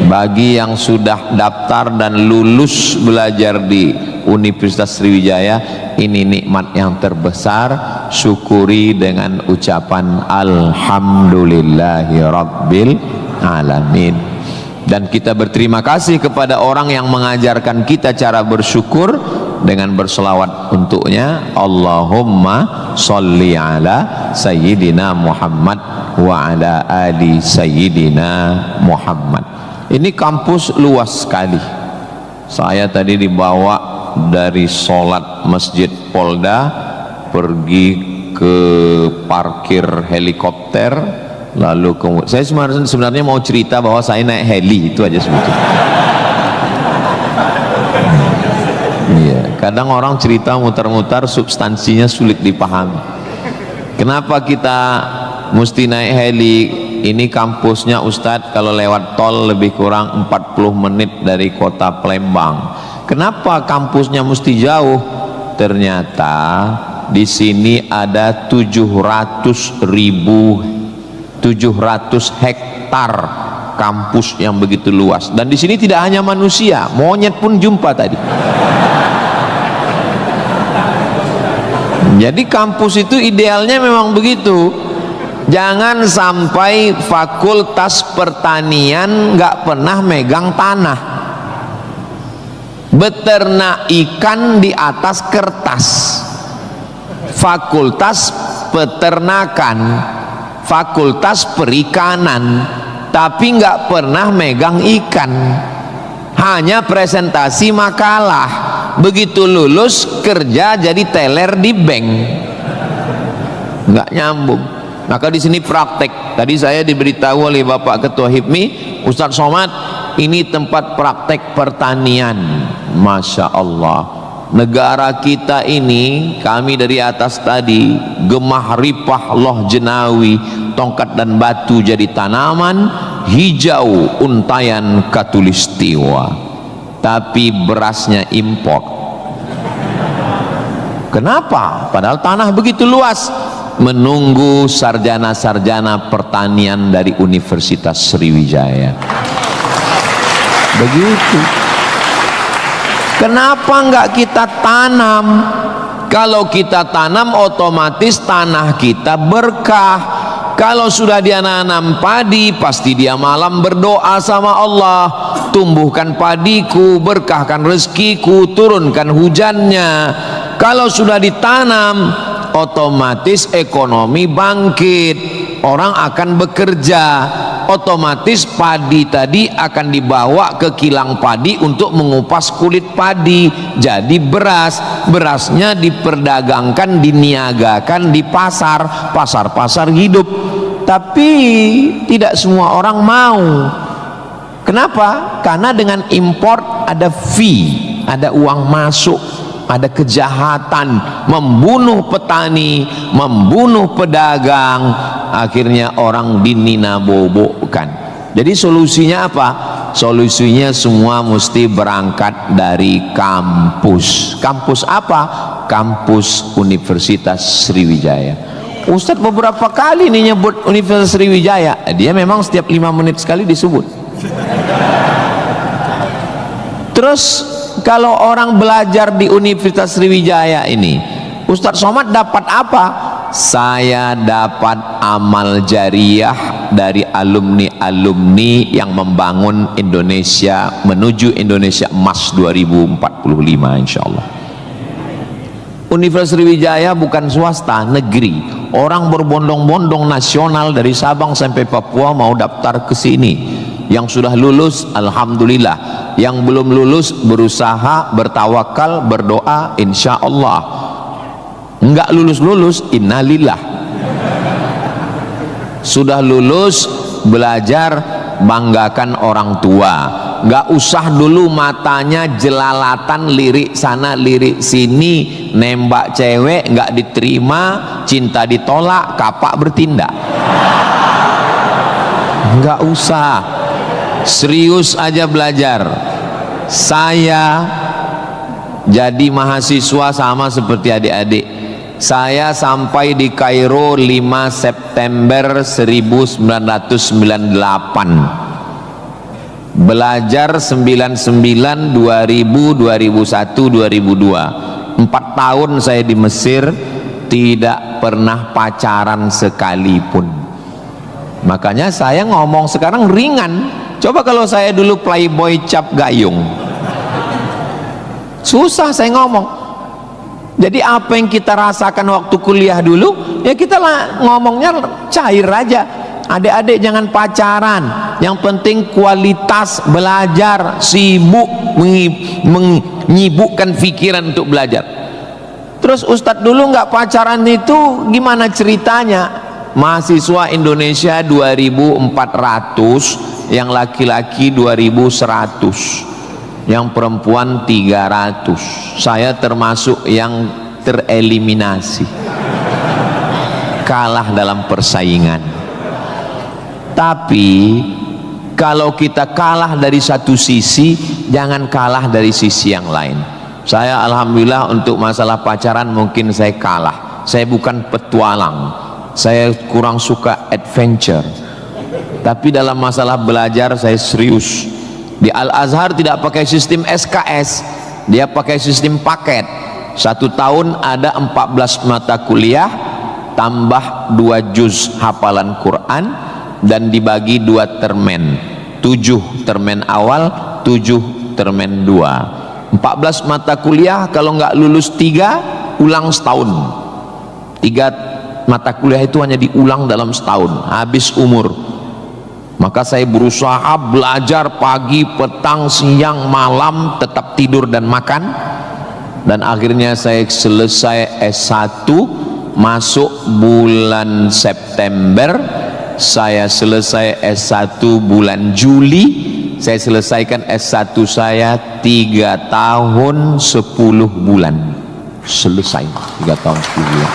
Bagi yang sudah daftar dan lulus belajar di Universitas Sriwijaya, ini nikmat yang terbesar. Syukuri dengan ucapan Alhamdulillahi Rabbil Alamin. Dan kita berterima kasih kepada orang yang mengajarkan kita cara bersyukur dengan berselawat untuknya. Allahumma sholli ala Sayyidina Muhammad wa ala ali Sayyidina Muhammad. Ini kampus luas sekali. Saya tadi dibawa dari sholat Masjid Polda pergi ke parkir helikopter, lalu saya sebenarnya mau cerita bahwa saya naik heli, itu aja sebetulnya. Iya, kadang orang cerita mutar-mutar substansinya sulit dipahami. Kenapa kita mesti naik heli. Ini kampusnya Ustadz kalau lewat tol lebih kurang 40 menit dari kota Palembang. Kenapa kampusnya mesti jauh? Ternyata di sini ada 700 hektar kampus yang begitu luas, dan di sini tidak hanya manusia, monyet pun jumpa tadi. Jadi kampus itu idealnya memang begitu. Jangan sampai fakultas pertanian nggak pernah megang tanah, beternak ikan di atas kertas. Fakultas peternakan, fakultas perikanan, tapi nggak pernah megang ikan, hanya presentasi makalah. Begitu lulus kerja jadi teller di bank, nggak nyambung. Maka di sini praktek. Tadi saya diberitahu oleh Bapak Ketua HIPMI, Ustadz Somad, ini tempat praktek pertanian. Masya Allah, negara kita ini, kami dari atas tadi, gemah ripah loh jenawi, tongkat dan batu jadi tanaman, hijau untayan katulistiwa, tapi berasnya impor. Kenapa? Padahal tanah begitu luas. Menunggu sarjana-sarjana pertanian dari Universitas Sriwijaya. Begitu. Kenapa enggak kita tanam? Kalau kita tanam otomatis tanah kita berkah. Kalau sudah dia nanam padi, pasti dia malam berdoa sama Allah, tumbuhkan padiku, berkahkan rezekiku, turunkan hujannya. Kalau sudah ditanam, otomatis ekonomi bangkit, orang akan bekerja, otomatis padi tadi akan dibawa ke kilang padi untuk mengupas kulit padi jadi beras. Berasnya diperdagangkan, diniagakan di pasar-pasar hidup. Tapi tidak semua orang mau. Kenapa? Karena dengan import ada fee, ada uang masuk, ada kejahatan, membunuh petani, membunuh pedagang, akhirnya orang dininabobokan. Jadi solusinya apa? Solusinya semua mesti berangkat dari kampus. Kampus apa? Kampus Universitas Sriwijaya. Ustadz beberapa kali nih nyebut Universitas Sriwijaya, dia memang setiap 5 menit sekali disebut. Terus kalau orang belajar di Universitas Sriwijaya ini, Ustadz Somad dapat apa? Saya dapat amal jariah dari alumni-alumni yang membangun Indonesia menuju Indonesia Emas 2045 insyaallah. Universitas Sriwijaya bukan swasta, negeri. Orang berbondong-bondong nasional dari Sabang sampai Papua mau daftar ke sini. Yang sudah lulus alhamdulillah, yang belum lulus berusaha, bertawakal, berdoa, insya Allah. Enggak lulus innalillah. Sudah lulus, belajar, banggakan orang tua. Enggak usah dulu matanya jelalatan, lirik sana lirik sini, nembak cewek enggak diterima, cinta ditolak, kapak bertindak. Enggak usah, serius aja belajar. Saya jadi mahasiswa sama seperti adik-adik. Saya sampai di Kairo 5 September 1998. Belajar 99, 2000, 2001, 2002. 4 tahun saya di Mesir, tidak pernah pacaran sekalipun. Makanya saya ngomong sekarang ringan. Coba kalau saya dulu playboy cap gayung, susah saya ngomong. Jadi apa yang kita rasakan waktu kuliah dulu, ya kita ngomongnya cair aja. Adik-adik jangan pacaran, yang penting kualitas belajar, sibuk menyibukkan pikiran untuk belajar. Terus Ustadz dulu nggak pacaran itu gimana ceritanya? Mahasiswa Indonesia 2400, yang laki-laki 2100, yang perempuan 300. Saya termasuk yang tereliminasi. kalah dalam persaingan. Tapi kalau kita kalah dari satu sisi, jangan kalah dari sisi yang lain. Saya alhamdulillah untuk masalah pacaran mungkin saya kalah. Saya bukan petualang, saya kurang suka adventure. Tapi dalam masalah belajar saya serius. Di Al-Azhar tidak pakai sistem SKS, dia pakai sistem paket. 1 tahun ada 14 mata kuliah tambah 2 juz hafalan Quran dan dibagi 2 termen, 7 termen awal, 7 termen 2. 14 mata kuliah, kalau nggak lulus 3 ulang setahun. 3 mata kuliah itu hanya diulang dalam setahun, habis umur. Maka saya berusaha belajar pagi, petang, siang, malam, tetap tidur dan makan. Dan akhirnya saya selesai S1, masuk bulan September. Saya selesai S1 bulan Juli. Saya selesaikan S1 saya 3 tahun 10 bulan. Selesai 3 tahun 10 bulan.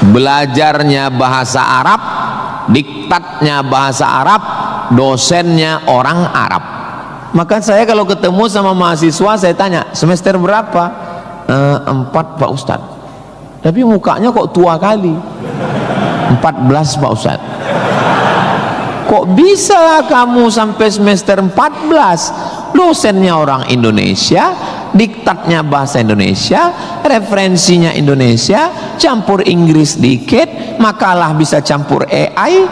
Belajarnya bahasa Arab, diktatnya bahasa Arab, dosennya orang Arab. Maka saya kalau ketemu sama mahasiswa saya tanya, semester berapa? 4 Pak Ustadz. Tapi mukanya kok tua kali. 14 Pak Ustadz. Kok bisa kamu sampai semester 14? Dosennya orang Indonesia, diktatnya bahasa Indonesia, referensinya Indonesia, campur Inggris dikit, makalah bisa campur AI.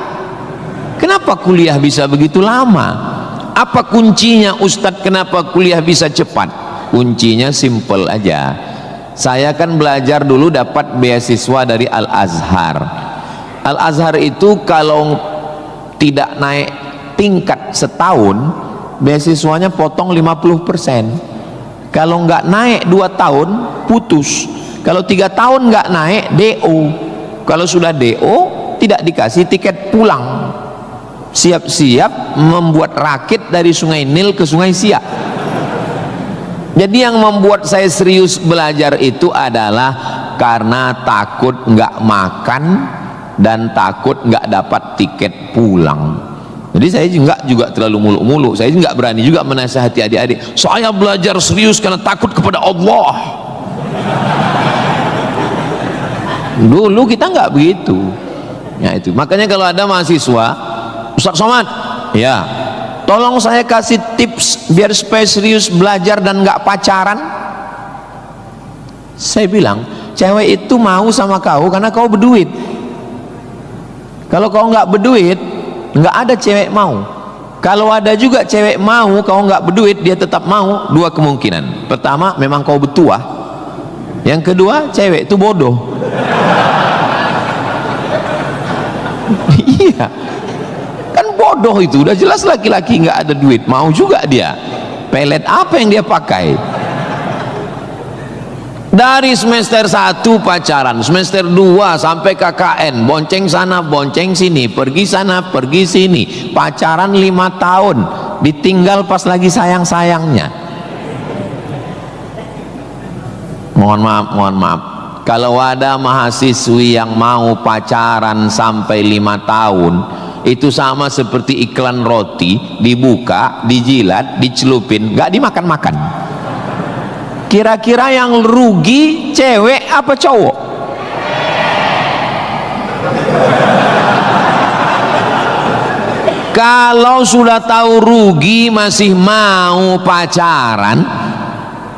Kenapa kuliah bisa begitu lama? Apa kuncinya Ustadz, kenapa kuliah bisa cepat? Kuncinya simple aja. Saya kan belajar dulu dapat beasiswa dari Al-Azhar. Al-Azhar itu kalau tidak naik tingkat setahun, beasiswanya potong 50%. Kalau nggak naik 2 tahun putus. Kalau 3 tahun nggak naik DO. Kalau sudah DO tidak dikasih tiket pulang. Siap-siap membuat rakit dari Sungai Nil ke Sungai Siak. Jadi yang membuat saya serius belajar itu adalah karena takut nggak makan dan takut nggak dapat tiket pulang. Jadi saya juga terlalu muluk-muluk. Saya nggak berani juga menasihati adik-adik. Saya belajar serius karena takut kepada Allah. Dulu kita nggak begitu. Ya itu. Makanya kalau ada mahasiswa, Ustaz Somad, ya, tolong saya kasih tips biar supaya serius belajar dan nggak pacaran. Saya bilang, cewek itu mau sama kau karena kau berduit. Kalau kau nggak berduit, nggak ada cewek mau. Kalau ada juga cewek mau, kau nggak berduit, dia tetap mau. 2 kemungkinan. Pertama, memang kau betua. Yang kedua, cewek itu bodoh. Iya, kan bodoh itu. Udah jelas laki-laki nggak ada duit, mau juga dia. Pelet apa yang dia pakai? Dari semester 1 pacaran, semester 2 sampai KKN, bonceng sana bonceng sini, pergi sana pergi sini, pacaran 5 tahun, ditinggal pas lagi sayang-sayangnya. Mohon maaf, kalau ada mahasiswi yang mau pacaran sampai 5 tahun, itu sama seperti iklan roti, dibuka, dijilat, dicelupin, nggak dimakan-makan. Kira-kira yang rugi cewek apa cowok? Kalau sudah tahu rugi masih mau pacaran,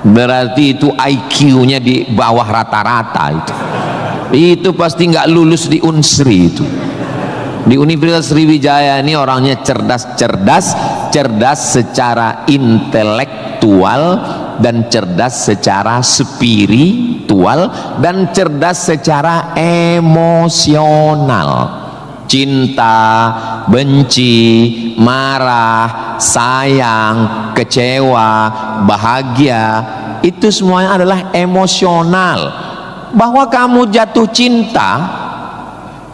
berarti itu IQ-nya di bawah rata-rata itu. Itu pasti nggak lulus di Unsri itu. Di Universitas Sriwijaya ini orangnya cerdas secara intelektual dan cerdas secara spiritual dan cerdas secara emosional. Cinta, benci, marah, sayang, kecewa, bahagia, itu semuanya adalah emosional. Bahwa kamu jatuh cinta,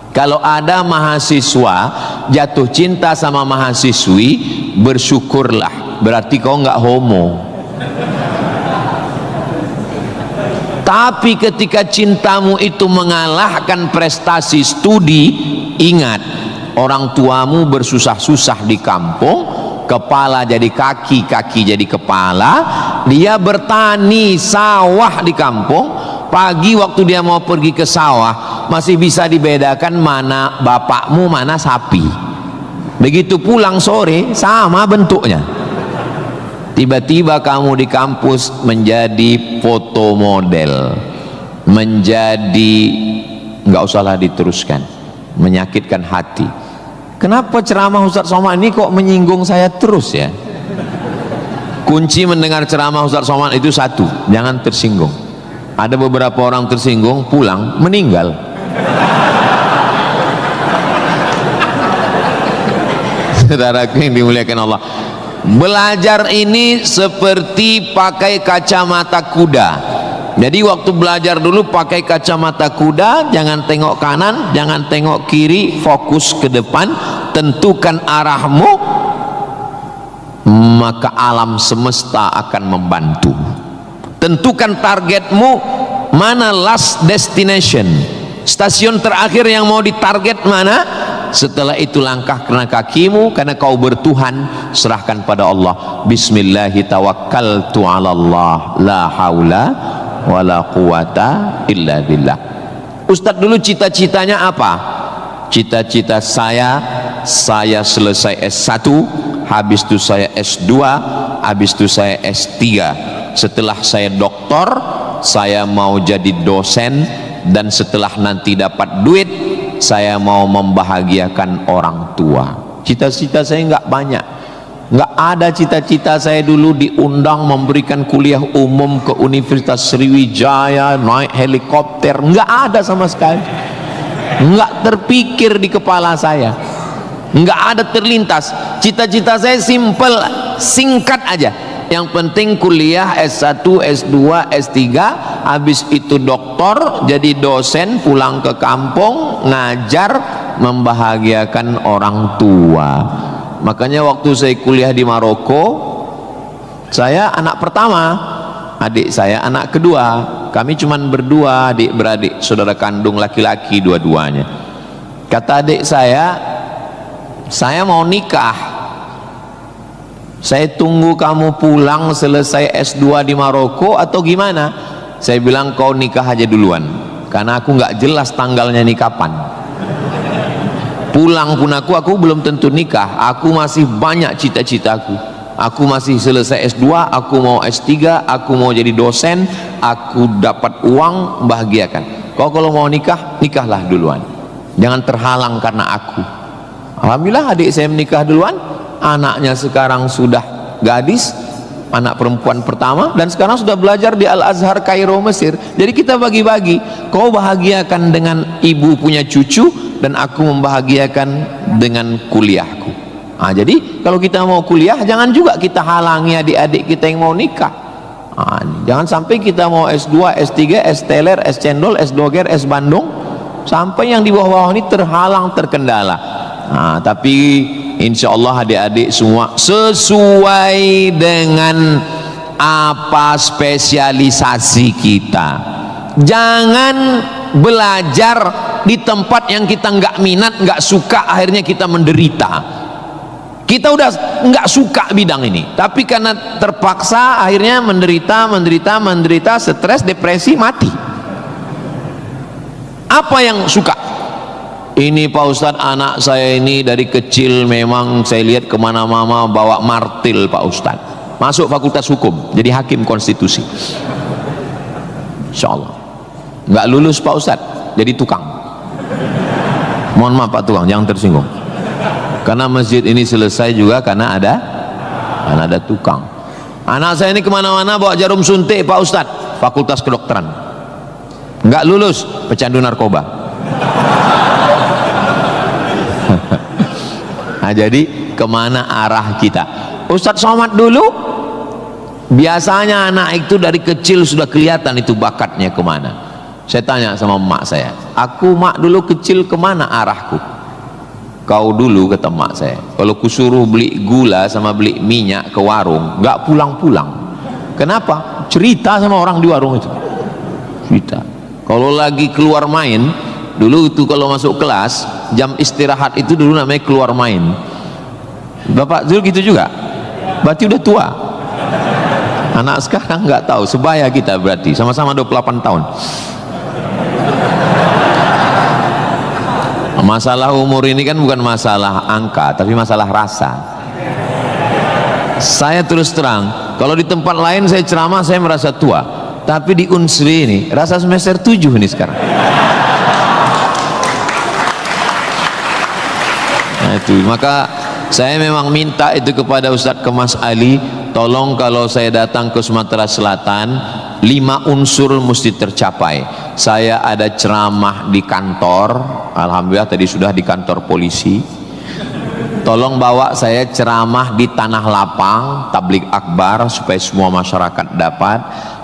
kalau ada mahasiswa jatuh cinta sama mahasiswi, bersyukurlah, berarti kau nggak homo. Tapi ketika cintamu itu mengalahkan prestasi studi, ingat, orang tuamu bersusah-susah di kampung, kepala jadi kaki, kaki jadi kepala, dia bertani sawah di kampung. Pagi waktu dia mau pergi ke sawah masih bisa dibedakan mana bapakmu, mana sapi. Begitu pulang sore sama bentuknya. Tiba-tiba kamu di kampus menjadi foto model, menjadi, nggak usahlah diteruskan, menyakitkan hati. Kenapa ceramah Ustaz Somad ini kok menyinggung saya terus ya? Kunci mendengar ceramah Ustaz Somad itu satu, jangan tersinggung. Ada beberapa orang tersinggung, pulang meninggal. Saudaraku yang dimuliakan Allah, belajar ini seperti pakai kacamata kuda. Jadi waktu belajar dulu pakai kacamata kuda, jangan tengok kanan, jangan tengok kiri, fokus ke depan, tentukan arahmu, maka alam semesta akan membantu. Tentukan targetmu, mana last destination, stasiun terakhir yang mau ditarget mana. Setelah itu langkah karena kakimu, karena kau bertuhan, serahkan pada Allah. Bismillahi tawakkaltu ala Allah, la haula wala quwata illa billah. Ustadz dulu cita-citanya apa? Cita-cita saya selesai S1, habis itu saya S2, habis itu saya S3. Setelah saya doktor, saya mau jadi dosen, dan setelah nanti dapat duit, saya mau membahagiakan orang tua. Cita-cita saya nggak banyak, nggak ada cita-cita saya dulu diundang memberikan kuliah umum ke Universitas Sriwijaya, naik helikopter, nggak ada sama sekali, nggak terpikir di kepala saya, nggak ada terlintas. Cita-cita saya simple, singkat aja. Yang penting kuliah S1, S2, S3, habis itu doktor, jadi dosen, pulang ke kampung, ngajar, membahagiakan orang tua. Makanya waktu saya kuliah di Maroko, saya anak pertama, adik saya anak kedua. Kami cuman berdua, adik beradik, saudara kandung laki-laki dua-duanya. Kata adik saya mau nikah. Saya tunggu kamu pulang selesai S2 di Maroko atau gimana? Saya bilang kau nikah aja duluan, karena aku nggak jelas tanggalnya nih kapan. Pulang pun aku belum tentu nikah. Aku masih banyak cita-citaku. Aku masih selesai S2, aku mau S3, aku mau jadi dosen, aku dapat uang, bahagiakan. Kau kalau mau nikah, nikahlah duluan, jangan terhalang karena aku. Alhamdulillah adik saya menikah duluan. Anaknya sekarang sudah gadis, anak perempuan pertama, dan sekarang sudah belajar di Al-Azhar Kairo, Mesir. Jadi kita bagi-bagi, kau bahagiakan dengan ibu punya cucu, dan aku membahagiakan dengan kuliahku. Jadi kalau kita mau kuliah, jangan juga kita halangi adik-adik kita yang mau nikah. Jangan sampai kita mau S2, S3, S teler, S cendol, S doger, S bandung, sampai yang di bawah-bawah ini terhalang, terkendala. Tapi insya Allah adik-adik semua sesuai dengan apa spesialisasi kita. Jangan belajar di tempat yang kita nggak minat, nggak suka, akhirnya kita menderita. Kita udah nggak suka bidang ini, tapi karena terpaksa akhirnya menderita, stres, depresi, mati. Apa yang suka? Ini Pak Ustadz, anak saya ini dari kecil memang saya lihat kemana-mana bawa martil Pak Ustadz. Masuk fakultas hukum, jadi hakim konstitusi. Insya Allah. Nggak lulus Pak Ustadz, jadi tukang. Mohon maaf Pak Tukang, jangan tersinggung. Karena masjid ini selesai juga karena ada tukang. Anak saya ini kemana-mana bawa jarum suntik Pak Ustadz, fakultas kedokteran. Nggak lulus, pecandu narkoba. Jadi kemana arah kita? Ustadz Somad dulu biasanya anak itu dari kecil sudah kelihatan itu bakatnya kemana. Saya tanya sama emak saya, aku mak dulu kecil kemana arahku? Kau dulu, kata emak saya, kalau kusuruh beli gula sama beli minyak ke warung, nggak pulang-pulang. Kenapa? Cerita sama orang di warung itu. cerita. Kalau lagi keluar main, dulu itu kalau masuk kelas, jam istirahat itu dulu namanya keluar main. Bapak Zul gitu juga? Berarti udah tua. Anak sekarang nggak tahu, sebaya kita berarti, sama-sama 28 tahun. Masalah umur ini kan bukan masalah angka, tapi masalah rasa. Saya terus terang, kalau di tempat lain saya ceramah saya merasa tua, tapi di Unsri ini rasa semester 7 ini sekarang. Nah itu, maka saya memang minta itu kepada Ustadz Kemas Ali, tolong kalau saya datang ke Sumatera Selatan 5 unsur mesti tercapai. Saya ada ceramah di kantor, alhamdulillah tadi sudah di kantor polisi. Tolong bawa saya ceramah di tanah lapang, tablik akbar supaya semua masyarakat dapat.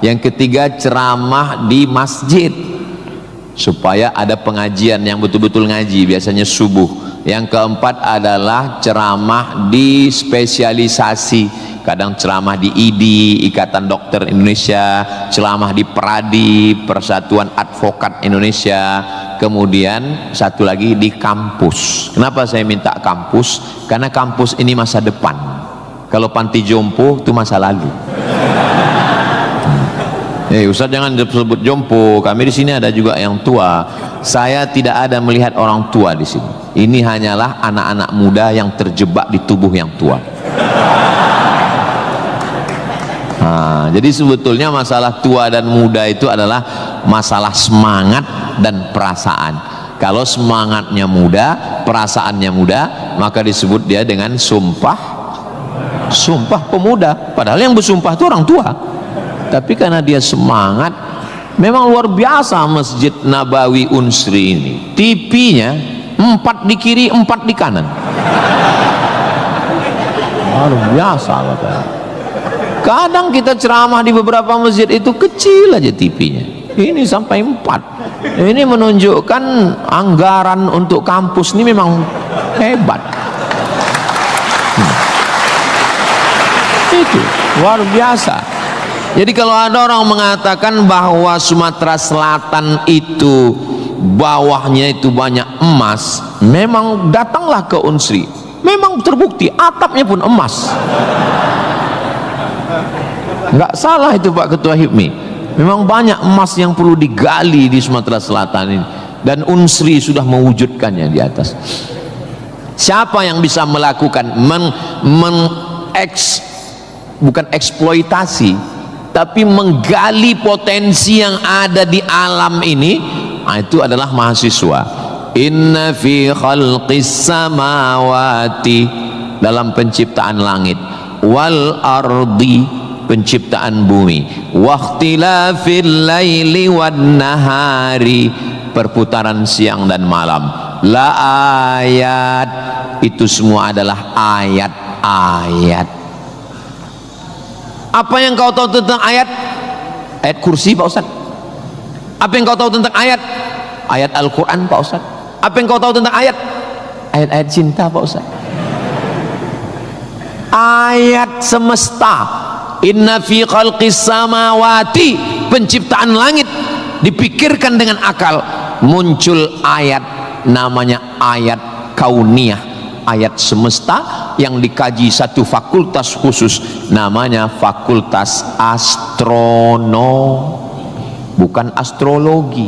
Yang ketiga ceramah di masjid supaya ada pengajian yang betul-betul ngaji, biasanya subuh. Yang keempat adalah ceramah di spesialisasi, kadang ceramah di IDI, Ikatan Dokter Indonesia, ceramah di PERADI, Persatuan Advokat Indonesia, kemudian satu lagi di kampus. Kenapa saya minta kampus? Karena kampus ini masa depan. Kalau panti jompo itu masa lalu. Ustaz jangan sebut jompo, kami di sini ada juga yang tua. Saya tidak ada melihat orang tua di sini. Ini hanyalah anak-anak muda yang terjebak di tubuh yang tua. Nah, jadi sebetulnya masalah tua dan muda itu adalah masalah semangat dan perasaan. Kalau semangatnya muda, perasaannya muda, maka disebut dia dengan sumpah pemuda. Padahal yang bersumpah itu orang tua. Tapi karena dia semangat, memang luar biasa Masjid Nabawi Unsri ini. TV-nya 4 di kiri, 4 di kanan. Luar biasa Bapak. Kadang kita ceramah di beberapa masjid itu kecil aja TV-nya. Ini sampai 4. Ini menunjukkan anggaran untuk kampus ini memang hebat. Itu luar biasa. Jadi kalau ada orang mengatakan bahwa Sumatera Selatan itu bawahnya itu banyak emas, memang datanglah ke Unsri, memang terbukti atapnya pun emas. Nggak salah itu Pak Ketua HIPMI, memang banyak emas yang perlu digali di Sumatera Selatan ini, dan Unsri sudah mewujudkannya di atas. Siapa yang bisa melakukan bukan eksploitasi, tapi menggali potensi yang ada di alam ini, itu adalah mahasiswa. Inna fi khalqis samawati, dalam penciptaan langit, wal ardi, penciptaan bumi, wakhtilafil laili wan nahari, perputaran siang dan malam, la ayat, itu semua adalah ayat-ayat. Apa yang kau tahu tentang ayat? Ayat kursi Pak Ustaz. Apa yang kau tahu tentang ayat? Ayat Al-Quran Pak Ustaz. Apa yang kau tahu tentang ayat? Ayat-ayat cinta Pak Ustaz. Ayat semesta. Inna fi khalqis samawati, penciptaan langit, dipikirkan dengan akal, muncul ayat, namanya ayat kauniyah, ayat semesta yang dikaji satu fakultas khusus, namanya fakultas astronomi, bukan astrologi.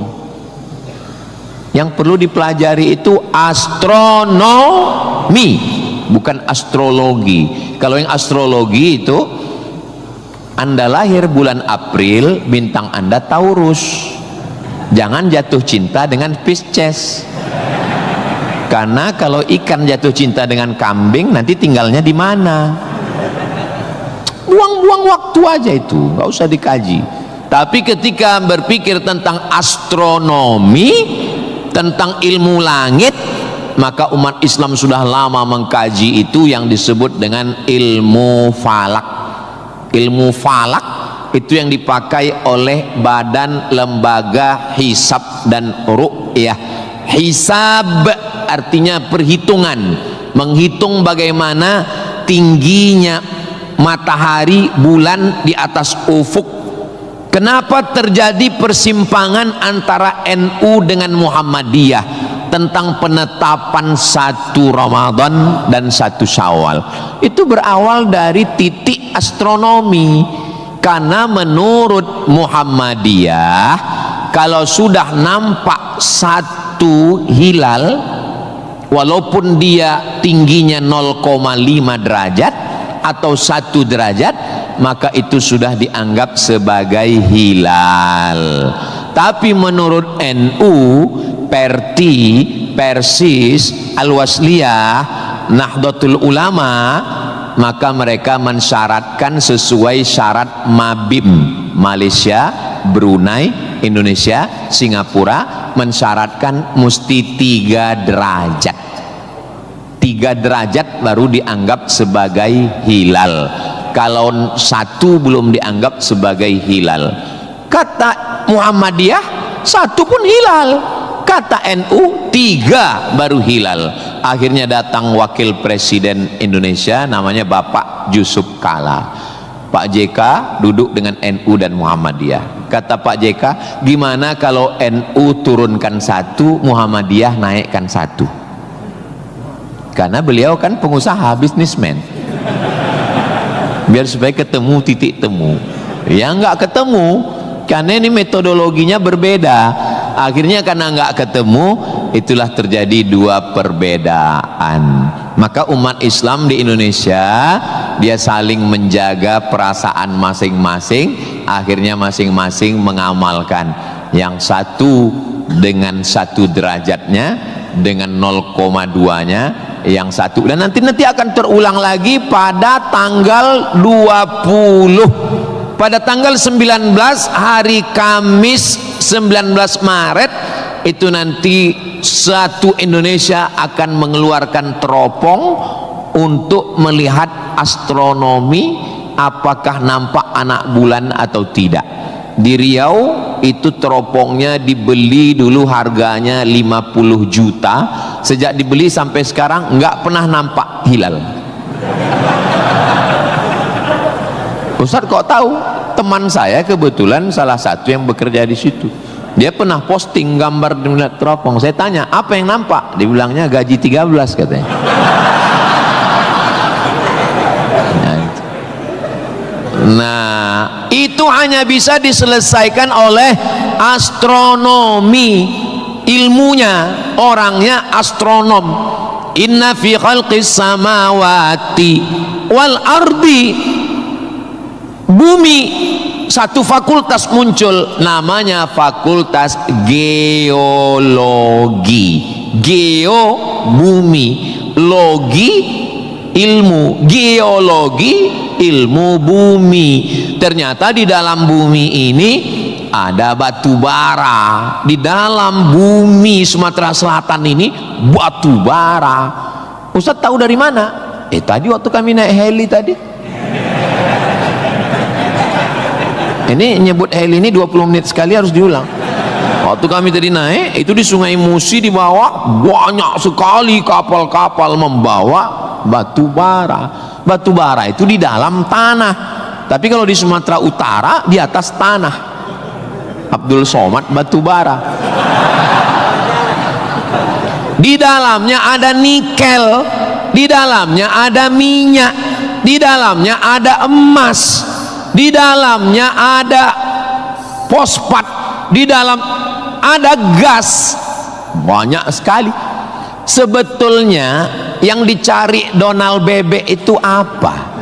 Yang perlu dipelajari itu astronomi, bukan astrologi. Kalau yang astrologi itu, Anda lahir bulan April, bintang Anda Taurus, jangan jatuh cinta dengan Pisces. Karena kalau ikan jatuh cinta dengan kambing, nanti tinggalnya di mana? Buang-buang waktu aja itu, nggak usah dikaji. Tapi ketika berpikir tentang astronomi, tentang ilmu langit, maka umat Islam sudah lama mengkaji itu yang disebut dengan ilmu falak. Ilmu falak itu yang dipakai oleh Badan Lembaga Hisab dan Ru'yah. Hisab artinya perhitungan, menghitung bagaimana tingginya matahari, bulan di atas ufuk Kenapa terjadi persimpangan antara NU dengan Muhammadiyah tentang penetapan 1 Ramadan dan 1 Syawal? Itu berawal dari titik astronomi. Karena menurut Muhammadiyah, kalau sudah nampak 1 hilal, walaupun dia tingginya 0,5 derajat atau 1 derajat, maka itu sudah dianggap sebagai hilal. Tapi menurut NU, Perti, Persis, Al-Wasliyah, Nahdlatul Ulama, maka mereka mensyaratkan sesuai syarat Mabim, Malaysia, Brunei, Indonesia, Singapura, mensyaratkan mesti 3 derajat. 3 derajat baru dianggap sebagai hilal. Kalau 1 belum dianggap sebagai hilal. Kata Muhammadiyah 1 pun hilal, kata NU 3 baru hilal. Akhirnya datang wakil presiden Indonesia, namanya Bapak Yusuf Kala. Pak JK duduk dengan NU dan Muhammadiyah. Kata Pak JK, gimana kalau NU turunkan 1, Muhammadiyah naikkan 1? Karena beliau kan pengusaha, bisnismen, biar supaya ketemu titik temu. Ya nggak ketemu, karena ini metodologinya berbeda. Akhirnya karena nggak ketemu, itulah terjadi 2 perbedaan. Maka umat Islam di Indonesia, dia saling menjaga perasaan masing-masing. Akhirnya masing-masing mengamalkan. Yang 1 dengan 1 derajatnya, dengan 0,2-nya, yang 1. Dan nanti akan terulang lagi pada tanggal 20. Pada tanggal 19 hari Kamis 19 Maret itu nanti satu Indonesia akan mengeluarkan teropong untuk melihat astronomi, apakah nampak anak bulan atau tidak. Di Riau itu teropongnya dibeli dulu harganya 50 juta. Sejak dibeli sampai sekarang nggak pernah nampak hilal. Ustadz kok tahu? Teman saya kebetulan salah satu yang bekerja di situ. Dia pernah posting gambar di teropong. Saya tanya, apa yang nampak? Dibilangnya gaji 13 katanya. Nah, itu hanya bisa diselesaikan oleh astronomi. Ilmunya, orangnya astronom. Inna fi khalqis samawati wal ardi. Bumi, satu fakultas muncul, namanya fakultas geologi. Geo bumi, logi ilmu, geologi ilmu bumi. Ternyata di dalam bumi ini ada batu bara. Di dalam bumi Sumatera Selatan ini batu bara. Ustaz tahu dari mana? Tadi waktu kami naik heli tadi. Ini nyebut heli ini 20 menit sekali harus diulang. Waktu kami tadi naik itu di Sungai Musi, di bawah banyak sekali kapal-kapal membawa batu bara. Batu bara itu di dalam tanah, tapi kalau di Sumatera Utara di atas tanah. Abdul Somad batu bara. Di dalamnya ada nikel, di dalamnya ada minyak, di dalamnya ada emas, di dalamnya ada fosfat, di dalam ada gas, banyak sekali. Sebetulnya yang dicari Donald Bebek itu apa?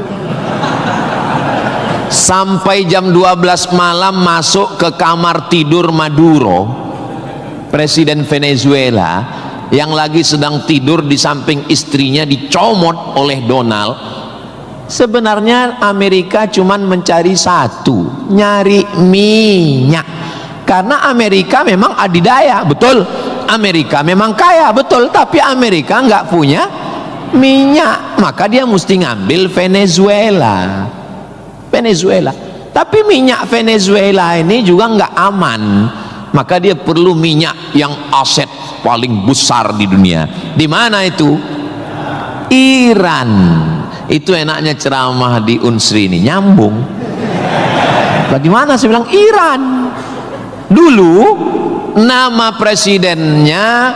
Sampai jam 12 malam masuk ke kamar tidur Maduro, presiden Venezuela, yang lagi sedang tidur di samping istrinya dicomot oleh Donald. Sebenarnya Amerika cuman mencari satu, nyari minyak. Karena Amerika memang adidaya, betul. Amerika memang kaya, betul. Tapi Amerika nggak punya minyak, maka dia mesti ngambil Venezuela. Tapi minyak Venezuela ini juga nggak aman, maka dia perlu minyak yang aset paling besar di dunia. Di mana itu? Iran. Itu enaknya ceramah di Unsri ini, nyambung. Bagaimana? Saya bilang Iran. Dulu nama presidennya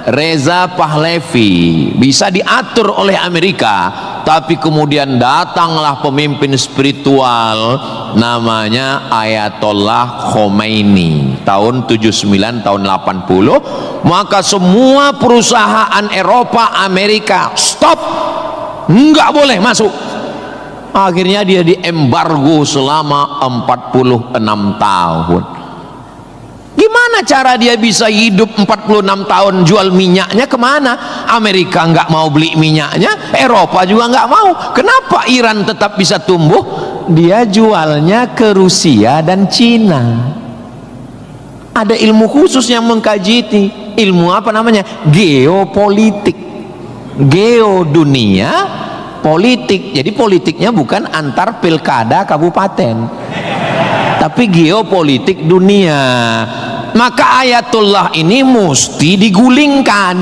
Reza Pahlavi, bisa diatur oleh Amerika, tapi kemudian datanglah pemimpin spiritual namanya Ayatollah Khomeini tahun 79 tahun 80, maka semua perusahaan Eropa, Amerika stop, nggak boleh masuk. Akhirnya dia diembargo selama 46 tahun. Gimana cara dia bisa hidup 46 tahun? Jual minyaknya kemana? Amerika nggak mau beli minyaknya, Eropa juga nggak mau. Kenapa Iran tetap bisa tumbuh? Dia jualnya ke Rusia dan Cina. Ada ilmu khusus yang mengkaji ini. Ilmu apa namanya? Geopolitik. Geo dunia, politik. Jadi politiknya bukan antar pilkada kabupaten, tapi geopolitik dunia. Maka Ayatullah ini mesti digulingkan.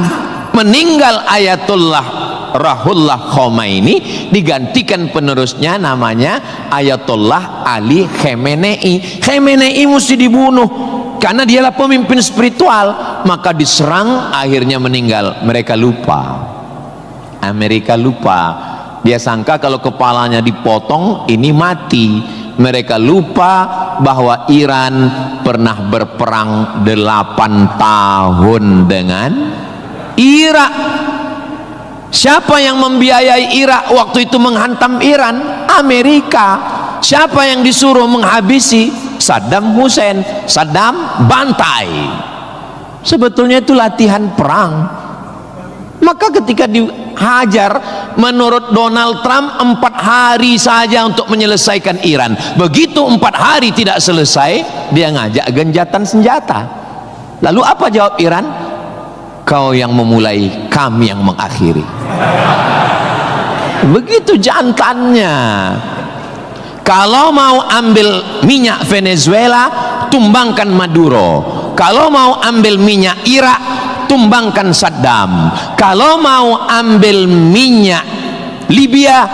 Meninggal Ayatullah Ruhollah Khomeini, digantikan penerusnya namanya Ayatollah Ali Khamenei. Khamenei mesti dibunuh karena dialah pemimpin spiritual. Maka diserang, akhirnya meninggal. Mereka lupa, Amerika lupa. Dia sangka kalau kepalanya dipotong ini mati. Mereka lupa bahwa Iran pernah berperang 8 tahun dengan Irak. Siapa yang membiayai Irak waktu itu menghantam Iran? Amerika. Siapa yang disuruh menghabisi? Saddam Hussein. Saddam bantai. Sebetulnya itu latihan perang. Maka ketika dihajar, menurut Donald Trump 4 hari saja untuk menyelesaikan Iran. Begitu 4 hari tidak selesai, dia ngajak genjatan senjata. Lalu apa jawab Iran? Kau yang memulai, kami yang mengakhiri. Begitu jantannya. Kalau mau ambil minyak Venezuela, tumbangkan Maduro. Kalau mau ambil minyak Irak, tumbangkan Saddam. Kalau mau ambil minyak Libya,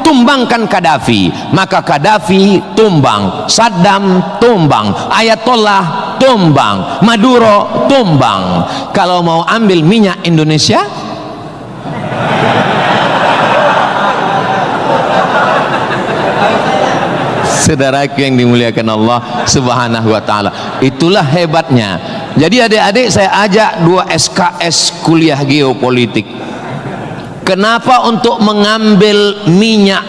tumbangkan Gaddafi. Maka Gaddafi tumbang, Saddam tumbang, Ayatollah tumbang, Maduro tumbang. Kalau mau ambil minyak Indonesia, saudaraku yang dimuliakan Allah Subhanahu wa taala, itulah hebatnya. Jadi adik-adik saya ajak 2 SKS kuliah geopolitik. Kenapa untuk mengambil minyak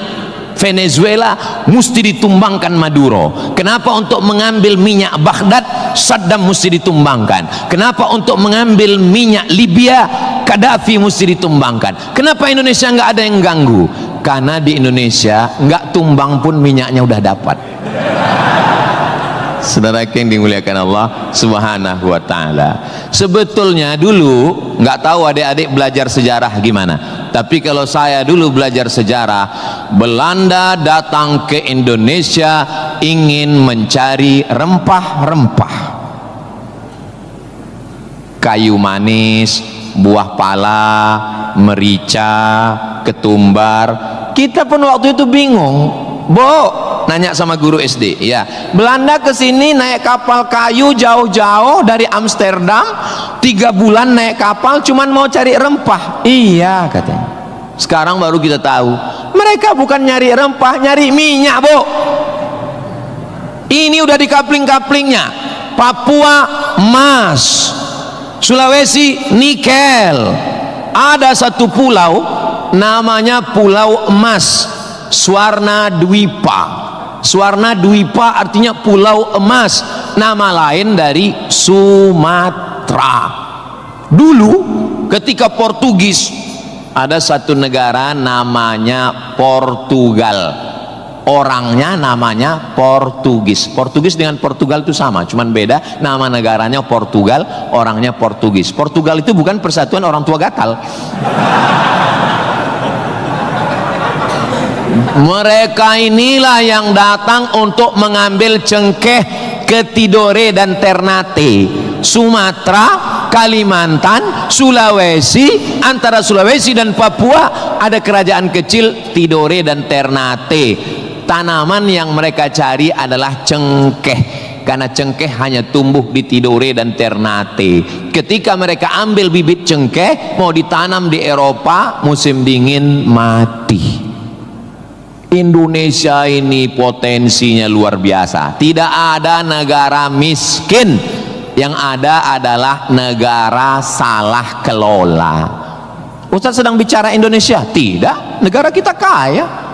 Venezuela mesti ditumbangkan Maduro? Kenapa untuk mengambil minyak Baghdad Saddam mesti ditumbangkan? Kenapa untuk mengambil minyak Libya Gaddafi mesti ditumbangkan? Kenapa Indonesia nggak ada yang ganggu? Karena di Indonesia nggak tumbang pun minyaknya udah dapat. Saudara yang dimuliakan Allah Subhanahu wa taala. Sebetulnya dulu nggak tahu adik-adik belajar sejarah gimana. Tapi kalau saya dulu belajar sejarah, Belanda datang ke Indonesia ingin mencari rempah-rempah. Kayu manis, buah pala, merica, ketumbar. Kita pun waktu itu bingung. Nanya sama guru SD, ya, Belanda kesini naik kapal kayu jauh-jauh dari Amsterdam, 3 bulan naik kapal cuman mau cari rempah. Iya katanya. Sekarang baru kita tahu mereka bukan nyari rempah, nyari minyak. Ini udah di kapling-kaplingnya. Papua emas, Sulawesi nikel. Ada satu pulau namanya Pulau Emas, Swarna Dwipa. Swarna Dwipa artinya pulau emas, nama lain dari Sumatera. Dulu ketika Portugis, ada satu negara namanya Portugal, orangnya namanya Portugis. Portugis dengan Portugal itu sama, cuman beda nama negaranya Portugal, orangnya Portugis. Portugal itu bukan persatuan orang tua gatal. Mereka inilah yang datang untuk mengambil cengkeh ke Tidore dan Ternate, Sumatera, Kalimantan, Sulawesi. Antara Sulawesi dan Papua ada kerajaan kecil Tidore dan Ternate. tanaman yang mereka cari adalah cengkeh, karena cengkeh hanya tumbuh di Tidore dan Ternate. Ketika mereka ambil bibit cengkeh mau ditanam di Eropa, musim dingin mati. Indonesia ini potensinya luar biasa. Tidak ada negara miskin, yang ada adalah negara salah kelola. Ustaz sedang bicara Indonesia? Tidak, negara kita kaya.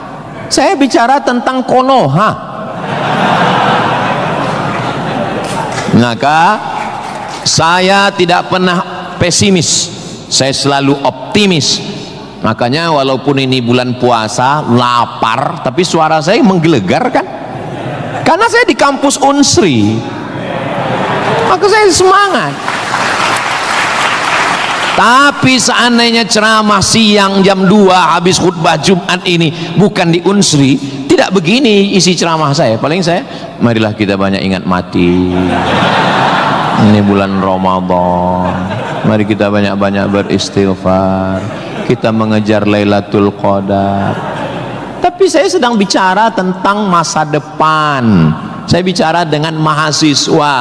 Saya bicara tentang Konoha. Maka saya tidak pernah pesimis, saya selalu optimis. Makanya walaupun ini bulan puasa, lapar, tapi suara saya menggelegar kan? Karena saya di kampus Unsri, maka saya semangat. Tapi seandainya ceramah siang jam 2 habis khutbah Jumat ini bukan di Unsri, tidak begini isi ceramah saya. Paling saya, marilah kita banyak ingat mati, ini bulan Ramadan, mari kita banyak-banyak beristighfar, kita mengejar Lailatul Qadar. Tapi saya sedang bicara tentang masa depan. Saya bicara dengan mahasiswa,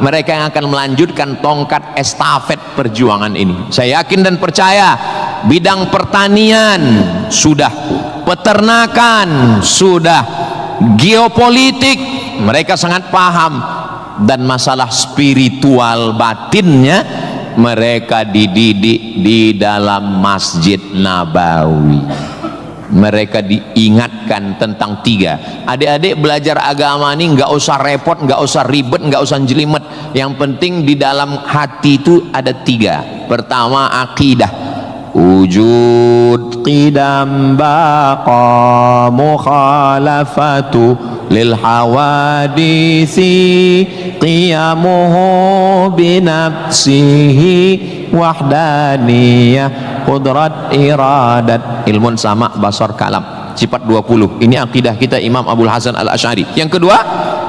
mereka yang akan melanjutkan tongkat estafet perjuangan ini. Saya yakin dan percaya bidang pertanian sudah, peternakan sudah, geopolitik mereka sangat paham, dan masalah spiritual batinnya mereka dididik di dalam Masjid Nabawi. Mereka diingatkan tentang 3. Adik-adik belajar agama ini nggak usah repot, nggak usah ribet, nggak usah jelimet. Yang penting di dalam hati itu ada 3. Pertama, akidah. Wujud qidam baqa mukhalafatu lil hawadisi qiyamuhu binafsihi wahdaniyah qudrat iradat ilmun sama basar kalam sifat 20. Ini akidah kita Imam Abul Hasan Al-Asy'ari. Yang kedua,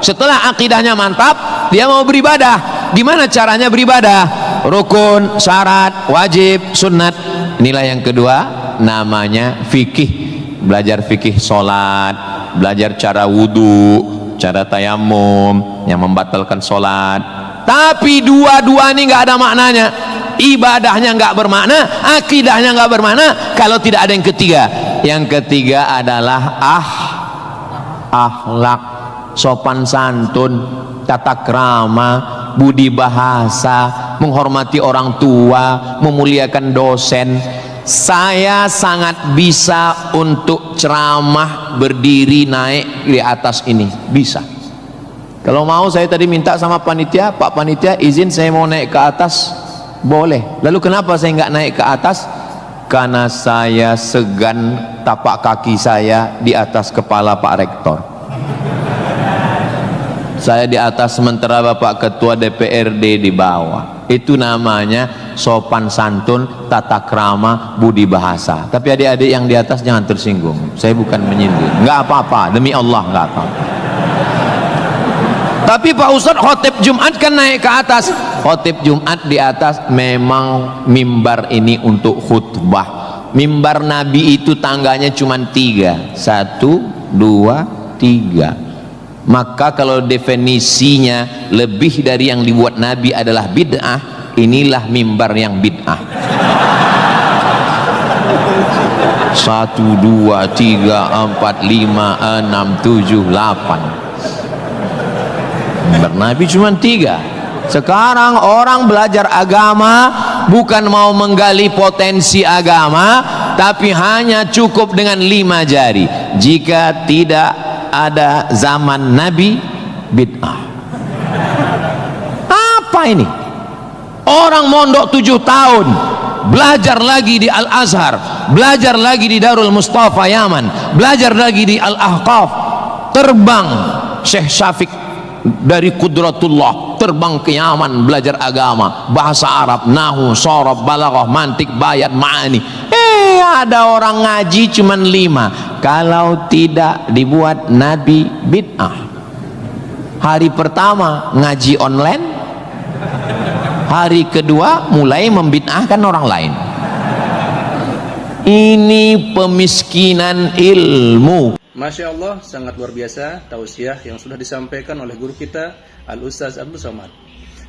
setelah akidahnya mantap, dia mau beribadah. Gimana caranya beribadah? Rukun, syarat, wajib, sunnat. Inilah yang kedua, namanya fikih. Belajar fikih solat, belajar cara wudu, cara tayamum yang membatalkan solat. Tapi dua-dua ini nggak ada maknanya. Ibadahnya nggak bermakna, akidahnya nggak bermakna kalau tidak ada yang ketiga. Yang ketiga adalah akhlak, sopan santun, tata krama, budi bahasa, menghormati orang tua, memuliakan dosen. Saya sangat bisa untuk ceramah berdiri naik di atas ini, bisa. Kalau mau saya tadi minta sama panitia, Pak panitia izin saya mau naik ke atas, boleh. Lalu kenapa saya nggak naik ke atas? Karena saya segan tapak kaki saya di atas kepala Pak Rektor. Saya di atas sementara Bapak Ketua DPRD di bawah. Itu namanya sopan santun, tata krama, budi bahasa. Tapi adik-adik yang di atas jangan tersinggung. Saya bukan menyinggung. Nggak apa-apa, demi Allah nggak apa-apa. Tapi Pak Ustadz khotib Jumat kan naik ke atas. Khotib Jumat di atas memang mimbar ini untuk khutbah. Mimbar Nabi itu tangganya cuma 3. 1, 2, 3. Maka kalau definisinya lebih dari yang dibuat Nabi adalah bid'ah, inilah mimbar yang bid'ah. 1, 2, 3, 4, 5, 6, 7, 8. Mimbar Nabi cuma 3. Sekarang orang belajar agama bukan mau menggali potensi agama, tapi hanya cukup dengan 5 jari. Jika tidak ada zaman Nabi, bid'ah. Apa ini? Orang mondok 7 tahun, belajar lagi di Al-Azhar, belajar lagi di Darul Mustafa Yaman, belajar lagi di Al-Ahqaf, terbang Syekh Syafiq dari Qudratullah, terbang ke Yaman belajar agama, bahasa Arab, nahu, sorob, balaghah, mantik, bayat, ma'ani. Ada orang ngaji cuman 5. Kalau tidak dibuat Nabi, bid'ah. Hari pertama ngaji online, hari kedua mulai membid'ahkan orang lain. Ini pemiskinan ilmu. Masya Allah, sangat luar biasa tausiah yang sudah disampaikan oleh guru kita Al-Ustaz Abdul Somad.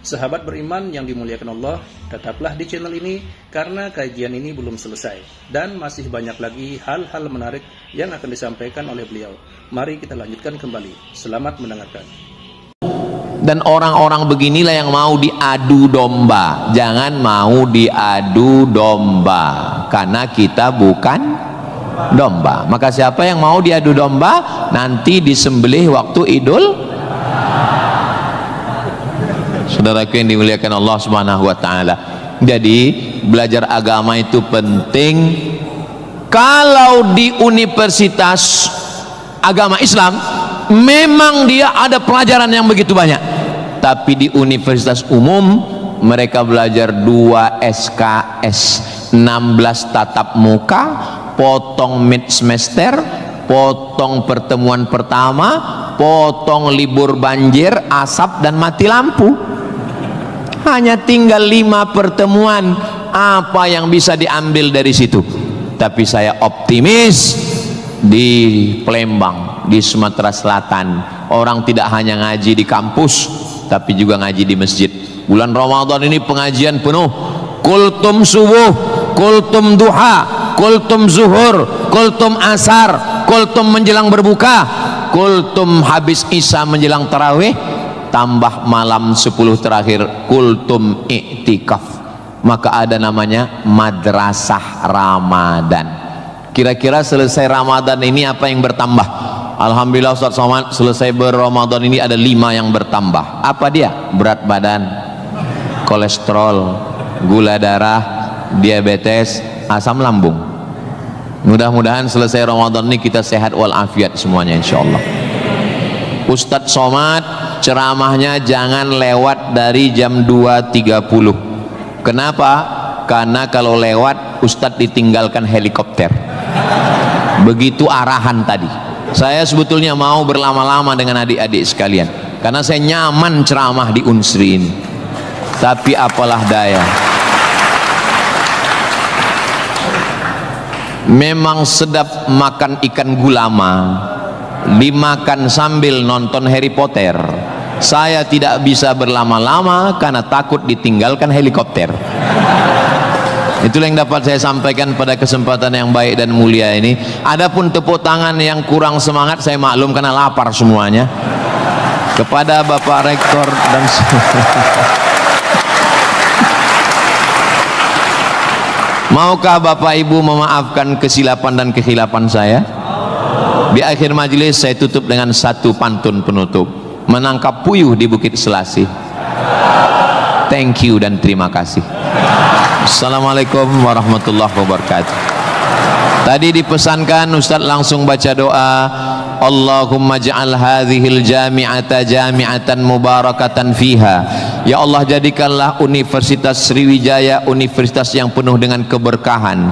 Sahabat beriman yang dimuliakan Allah, tetaplah di channel ini karena kajian ini belum selesai dan masih banyak lagi hal-hal menarik yang akan disampaikan oleh beliau. Mari kita lanjutkan kembali. Selamat mendengarkan. Dan orang-orang beginilah yang mau diadu domba. Jangan mau diadu domba, karena kita bukan domba. Maka siapa yang mau diadu domba, nanti disembelih waktu Idul. Saudaraku yang dimuliakan Allah Subhanahu wa taala. Jadi belajar agama itu penting. Kalau di universitas agama Islam memang dia ada pelajaran yang begitu banyak. Tapi di universitas umum mereka belajar 2 SKS, 16 tatap muka, potong mid semester, potong pertemuan pertama, potong libur banjir, asap dan mati lampu. Hanya tinggal 5 pertemuan. Apa yang bisa diambil dari situ? Tapi saya optimis di Palembang, di Sumatera Selatan, orang tidak hanya ngaji di kampus tapi juga ngaji di masjid. Bulan Ramadan ini pengajian penuh, kultum subuh, kultum duha, kultum zuhur, kultum asar, kultum menjelang berbuka, kultum habis isya menjelang tarawih, tambah malam 10 terakhir kultum iktikaf. Maka ada namanya madrasah Ramadan. Kira-kira selesai Ramadan ini apa yang bertambah? Alhamdulillah Ustaz Somad, selesai berRamadan ini ada 5 yang bertambah. Apa dia? Berat badan, kolesterol, gula darah, diabetes, asam lambung. Mudah-mudahan selesai Ramadan ini kita sehat walafiat semuanya insyaallah. Ustaz Somad ceramahnya jangan lewat dari jam 2.30. Kenapa? Karena kalau lewat Ustadz ditinggalkan helikopter. Begitu arahan tadi. Saya sebetulnya mau berlama-lama dengan adik-adik sekalian karena saya nyaman ceramah di Unsri ini. Tapi apalah daya, memang sedap makan ikan gulama dimakan sambil nonton Harry Potter. Saya tidak bisa berlama-lama karena takut ditinggalkan helikopter. Itulah yang dapat saya sampaikan pada kesempatan yang baik dan mulia ini. Adapun tepuk tangan yang kurang semangat saya maklum karena lapar semuanya. Kepada Bapak Rektor dan maukah Bapak Ibu memaafkan kesilapan dan kekhilafan saya? Di akhir majelis saya tutup dengan satu pantun penutup. Menangkap puyuh di Bukit Selasih. Thank you dan terima kasih. Assalamualaikum warahmatullahi wabarakatuh. Tadi dipesankan Ustaz langsung baca doa, Allahumma ja'al hadhil jami'ata jami'atan mubarakatan fiha. Ya Allah, jadikanlah Universitas Sriwijaya universitas yang penuh dengan keberkahan.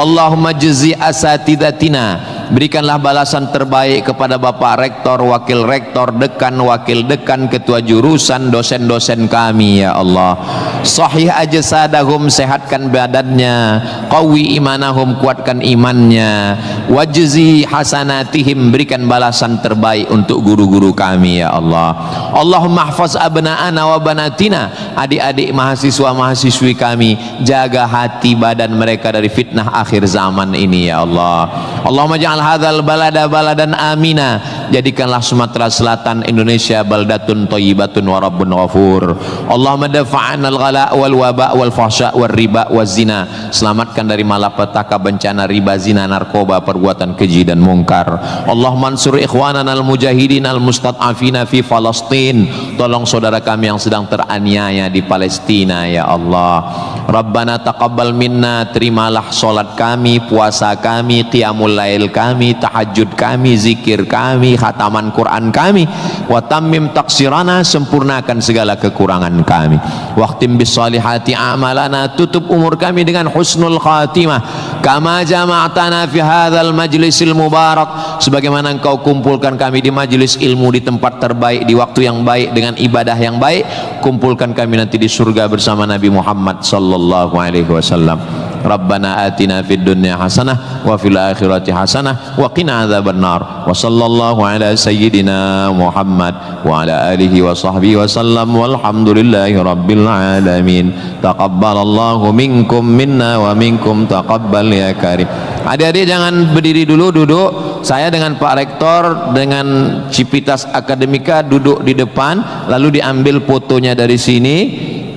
Allahumma jazi asatidatina, berikanlah balasan terbaik kepada Bapak Rektor, Wakil Rektor, Dekan, Wakil Dekan, Ketua Jurusan, dosen-dosen kami ya Allah. Sahih ajsadahum, sehatkan badannya, qawi imanahum, kuatkan imannya, wajzi hasanatihim, berikan balasan terbaik untuk guru-guru kami ya Allah. Allahumma hafaz abna'ana wa banatina, adik-adik mahasiswa-mahasiswi kami, jaga hati badan mereka dari fitnah akhir zaman ini ya Allah. Allahumma ja'al hadzal balada baladan amina, jadikanlah Sumatera Selatan Indonesia baldatun thayyibatun wa rabbun ghafur. Allahumma dafa'an al-ghala wal waba wal fahsya wal riba wal zina, selamatkan dari malapetaka, bencana riba, zina, narkoba, perbuatan keji dan mungkar. Allahumma ansur ikhwanana al-mujahidin al-mustad'afina fi Palestin, tolong saudara kami yang sedang teraniaya di Palestina ya Allah. Rabbana taqabbal minna, terimalah salat kami, puasa kami, qiyamul lail kami, tahajud kami, zikir kami, khataman Quran kami. Wa tammim taksirana, sempurnakan segala kekurangan kami. Waqtim bis salihati a'malana, tutup umur kami dengan husnul khatimah. Kama jama'tana fi hadzal majlisil mubarak, sebagaimana engkau kumpulkan kami di majelis ilmu di tempat terbaik, di waktu yang baik, dengan ibadah yang baik, kumpulkan kami nanti di surga bersama Nabi Muhammad sallallahu alaihi wasallam. Rabbana atina fid dunya hasanah wa fil akhirati hasanah wa qina adzabannar. Wa sallallahu ala sayyidina Muhammad wa ala alihi wa sahbihi wa sallam walhamdulillahi rabbil alamin. Taqabbalallahu minkum minna wa minkum taqabbal ya karim. Adik-adik jangan berdiri dulu, duduk. Saya dengan Pak Rektor dengan Civitas Akademika duduk di depan, lalu diambil fotonya dari sini.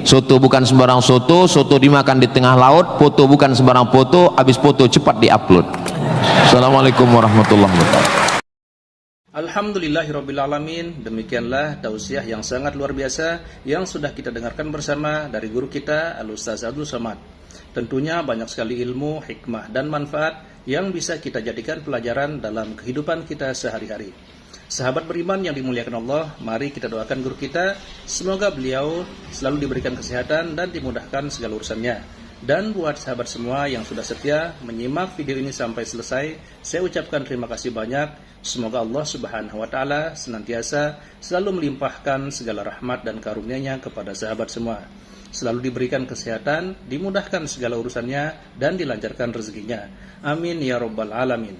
Soto bukan sembarang soto, soto dimakan di tengah laut, foto bukan sembarang foto, habis foto cepat diupload. Assalamualaikum warahmatullahi wabarakatuh. Alhamdulillahirrabbilalamin. Demikianlah tausiah yang sangat luar biasa yang sudah kita dengarkan bersama dari guru kita Al-Ustaz Abdul Somad. Tentunya banyak sekali ilmu, hikmah, dan manfaat yang bisa kita jadikan pelajaran dalam kehidupan kita sehari-hari. Sahabat beriman yang dimuliakan Allah, mari kita doakan guru kita, semoga beliau selalu diberikan kesehatan dan dimudahkan segala urusannya. Dan buat sahabat semua yang sudah setia menyimak video ini sampai selesai, saya ucapkan terima kasih banyak. Semoga Allah Subhanahu wa Ta'ala senantiasa selalu melimpahkan segala rahmat dan karunia-Nya kepada sahabat semua. Selalu diberikan kesehatan, dimudahkan segala urusannya, dan dilancarkan rezekinya. Amin ya Rabbal Alamin.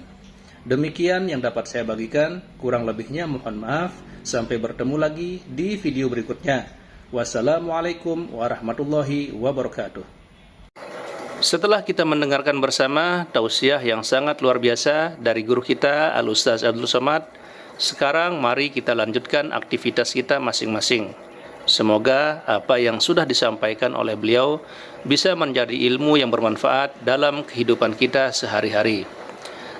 Demikian yang dapat saya bagikan, kurang lebihnya mohon maaf. Sampai bertemu lagi di video berikutnya. Wassalamualaikum warahmatullahi wabarakatuh. Setelah kita mendengarkan bersama tausiah yang sangat luar biasa dari guru kita Al-Ustaz Abdul Somad, sekarang mari kita lanjutkan aktivitas kita masing-masing. Semoga apa yang sudah disampaikan oleh beliau bisa menjadi ilmu yang bermanfaat dalam kehidupan kita sehari-hari.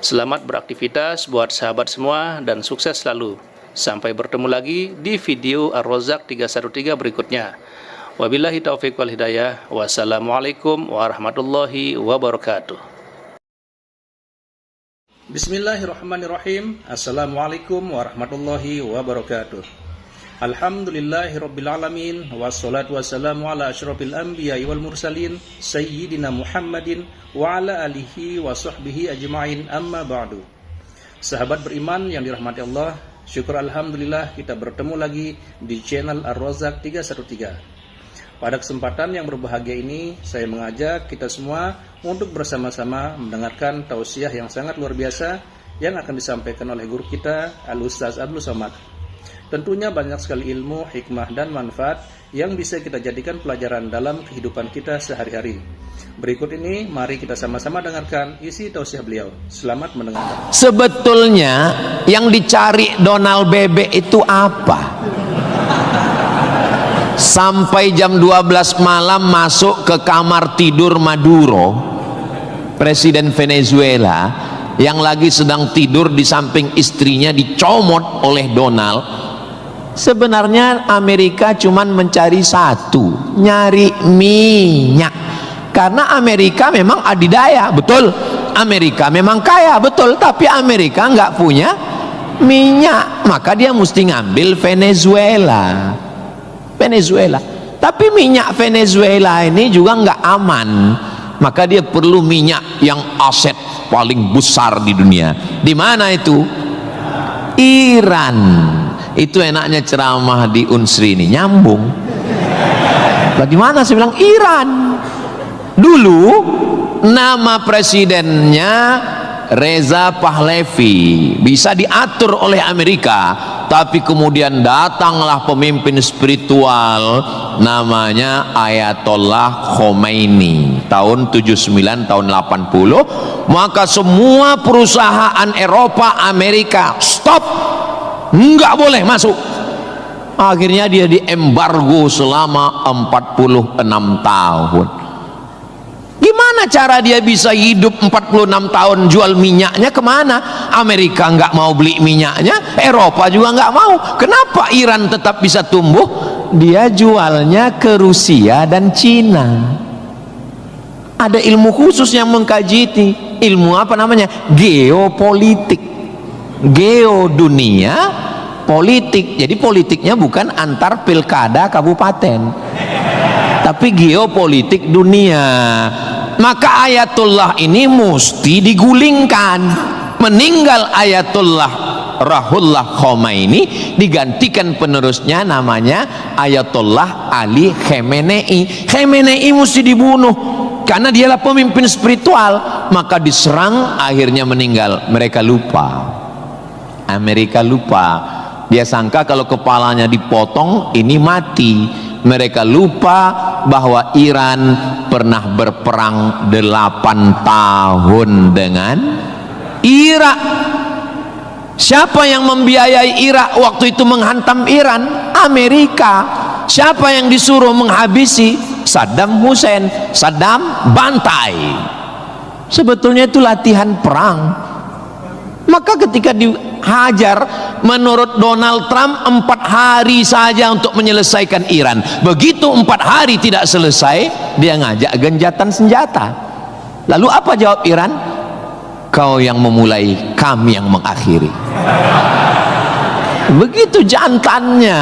Selamat beraktivitas buat sahabat semua dan sukses selalu. Sampai bertemu lagi di video Ar-Razzaq 313 berikutnya. Wabillahi taufiq wal hidayah. Wassalamualaikum warahmatullahi wabarakatuh. Bismillahirrahmanirrahim. Assalamualaikum warahmatullahi wabarakatuh. Alhamdulillahirrabbilalamin. Wassalatu wassalamu ala asyrafil anbiya wal mursalin Sayyidina Muhammadin wa ala alihi wa sahbihi ajma'in, amma ba'du. Sahabat beriman yang dirahmati Allah, syukur alhamdulillah kita bertemu lagi di channel Ar-Razzaq 313. Pada kesempatan yang berbahagia ini, saya mengajak kita semua untuk bersama-sama mendengarkan tausiah yang sangat luar biasa yang akan disampaikan oleh guru kita Al-Ustaz Abdul Somad. Tentunya banyak sekali ilmu, hikmah, dan manfaat yang bisa kita jadikan pelajaran dalam kehidupan kita sehari-hari. Berikut ini mari kita sama-sama dengarkan isi tausiah beliau. Selamat mendengarkan. Sebetulnya yang dicari Donald Bebek itu apa? Sampai jam 12 malam masuk ke kamar tidur Maduro, Presiden Venezuela, yang lagi sedang tidur di samping istrinya dicomot oleh Donald. Sebenarnya Amerika cuman mencari satu, nyari minyak. Karena Amerika memang adidaya, betul. Amerika memang kaya, betul. Tapi Amerika nggak punya minyak, maka dia mesti ngambil Venezuela. Tapi minyak Venezuela ini juga nggak aman, maka dia perlu minyak yang aset paling besar di dunia. Di mana itu? Iran. Itu enaknya ceramah di Unsri ini, nyambung. Bagaimana saya bilang Iran? Dulu nama presidennya Reza Pahlavi, bisa diatur oleh Amerika, tapi kemudian datanglah pemimpin spiritual namanya Ayatollah Khomeini tahun 79 tahun 80, maka semua perusahaan Eropa, Amerika stop, nggak boleh masuk. Akhirnya dia diembargo selama 46 tahun. Gimana cara dia bisa hidup 46 tahun? Jual minyaknya kemana? Amerika nggak mau beli minyaknya, Eropa juga nggak mau. Kenapa Iran tetap bisa tumbuh? Dia jualnya ke Rusia dan Cina. Ada ilmu khusus yang mengkaji ini. Ilmu apa namanya? Geopolitik. Geo dunia, politik. Jadi politiknya bukan antar pilkada kabupaten, tapi geopolitik dunia. Maka Ayatullah ini mesti digulingkan. Meninggal Ayatullah Ruhollah Khomeini, digantikan penerusnya namanya Ayatollah Ali Khamenei. Khamenei mesti dibunuh. karena dialah pemimpin spiritual, maka diserang, akhirnya meninggal. Mereka lupa, Amerika lupa, dia sangka kalau kepalanya dipotong ini mati. Mereka lupa bahwa Iran pernah berperang 8 tahun dengan Irak. Siapa yang membiayai Irak waktu itu menghantam Iran? Amerika. Siapa yang disuruh menghabisi? Saddam Hussein. Saddam bantai. Sebetulnya itu latihan perang. Maka ketika dihajar, menurut Donald Trump 4 hari saja untuk menyelesaikan Iran. Begitu 4 hari tidak selesai, dia ngajak genjatan senjata. Lalu apa jawab Iran? Kau yang memulai, kami yang mengakhiri. Begitu jantannya.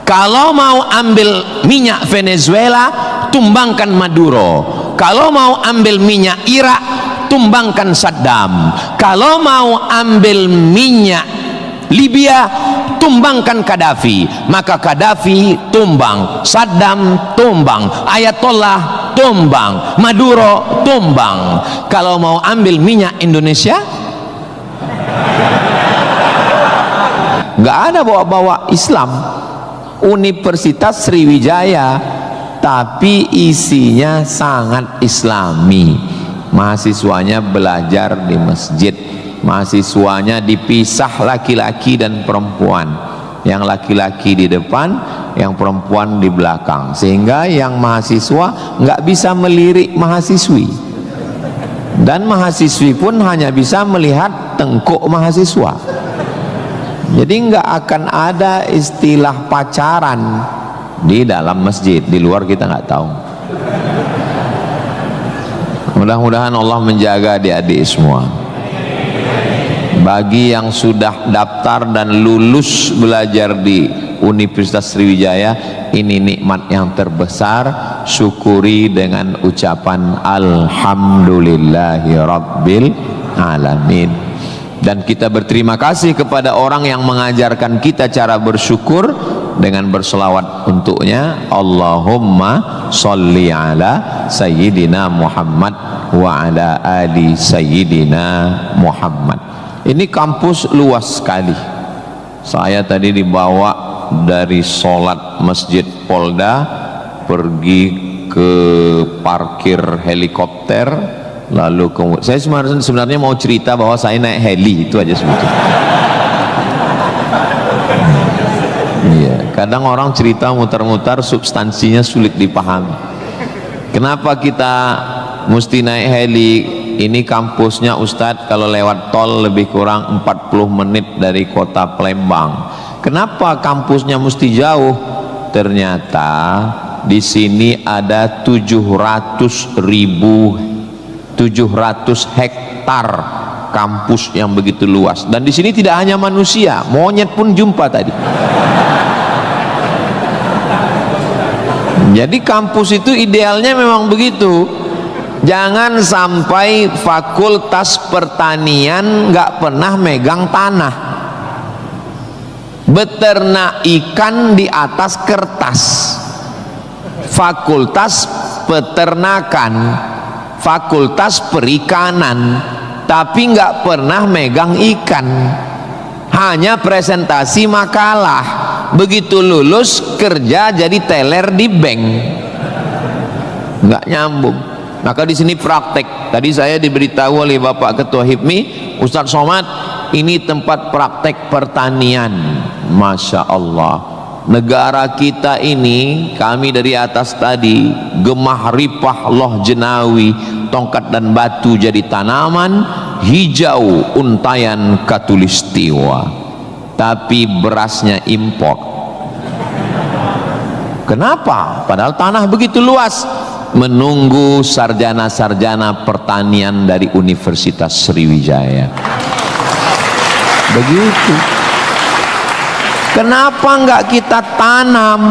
Kalau mau ambil minyak Venezuela, tumbangkan Maduro. Kalau mau ambil minyak Irak, tumbangkan Saddam. Kalau mau ambil minyak Libya, tumbangkan Gaddafi. Maka Gaddafi tumbang, Saddam tumbang, Ayatollah tumbang, Maduro tumbang. Kalau mau ambil minyak Indonesia, nggak ada bawa-bawa Islam. Universitas Sriwijaya, tapi isinya sangat Islami. Mahasiswanya belajar di masjid, mahasiswanya dipisah laki-laki dan perempuan, yang laki-laki di depan, yang perempuan di belakang, sehingga yang mahasiswa nggak bisa melirik mahasiswi, dan mahasiswi pun hanya bisa melihat tengkuk mahasiswa. Jadi nggak akan ada istilah pacaran di dalam masjid, di luar kita nggak tahu. Mudah-mudahan Allah menjaga adik-adik semua. Bagi yang sudah daftar dan lulus belajar di Universitas Sriwijaya, ini nikmat yang terbesar. Syukuri dengan ucapan Alhamdulillahi Rabbil Alamin. Dan kita berterima kasih kepada orang yang mengajarkan kita cara bersyukur dengan berselawat untuknya. Allahumma sholli ala Sayyidina Muhammad wa ala ali Sayyidina Muhammad. Ini kampus luas sekali. Saya tadi dibawa dari sholat Masjid Polda pergi ke parkir helikopter. Lalu saya sebenarnya mau cerita bahwa saya naik heli, itu aja sebetulnya. Iya, kadang orang cerita mutar-mutar substansinya sulit dipahami. Kenapa kita mesti naik heli? Ini kampusnya Ustadz kalau lewat tol lebih kurang 40 menit dari kota Palembang. Kenapa kampusnya mesti jauh? Ternyata di sini ada 700 hektar kampus yang begitu luas, dan di sini tidak hanya manusia, monyet pun jumpa tadi. Jadi kampus itu idealnya memang begitu. Jangan sampai fakultas pertanian nggak pernah megang tanah, beternak ikan di atas kertas. Fakultas peternakan, fakultas perikanan, tapi nggak pernah megang ikan, hanya presentasi makalah. Begitu lulus kerja jadi teller di bank, nggak nyambung. Maka di sini praktek. Tadi saya diberitahu oleh Bapak Ketua HIPMI, Ustadz Somad, ini tempat praktek pertanian. Masya Allah. Negara kita ini, kami dari atas tadi, gemah ripah loh jenawi, tongkat dan batu jadi tanaman, hijau untayan katulistiwa, tapi berasnya impor. Kenapa? Padahal tanah begitu luas. Menunggu sarjana-sarjana pertanian dari Universitas Sriwijaya. Begitu. Kenapa enggak kita tanam?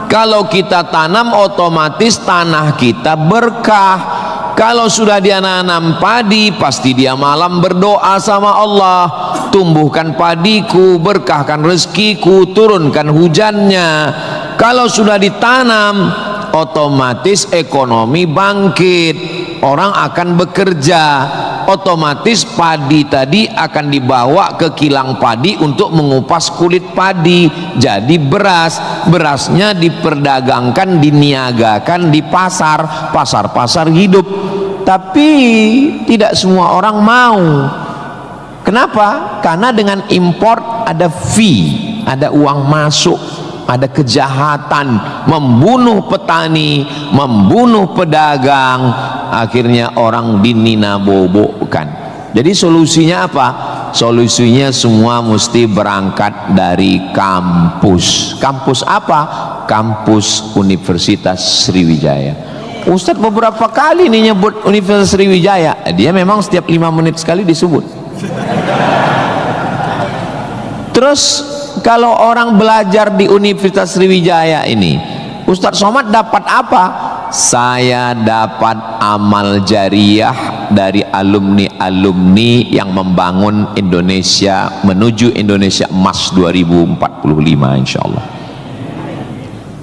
Kalau kita tanam otomatis tanah kita berkah. Kalau sudah dia nanam padi, pasti dia malam berdoa sama Allah, tumbuhkan padiku, berkahkan rezekiku, turunkan hujannya. Kalau sudah ditanam, otomatis ekonomi bangkit, orang akan bekerja, otomatis padi tadi akan dibawa ke kilang padi untuk mengupas kulit padi jadi beras, berasnya diperdagangkan, diniagakan di pasar hidup. Tapi tidak semua orang mau. Kenapa? Karena dengan import ada fee, ada uang masuk, ada kejahatan, membunuh petani, membunuh pedagang, akhirnya orang dininabobokan. Jadi solusinya apa? Solusinya semua mesti berangkat dari kampus. Kampus apa? Kampus Universitas Sriwijaya. Ustadz beberapa kali nih nyebut Universitas Sriwijaya, dia memang setiap 5 menit sekali disebut. Terus kalau orang belajar di Universitas Sriwijaya ini, Ustadz Somad dapat apa? Saya dapat amal jariah dari alumni-alumni yang membangun Indonesia menuju Indonesia Emas 2045 insyaallah.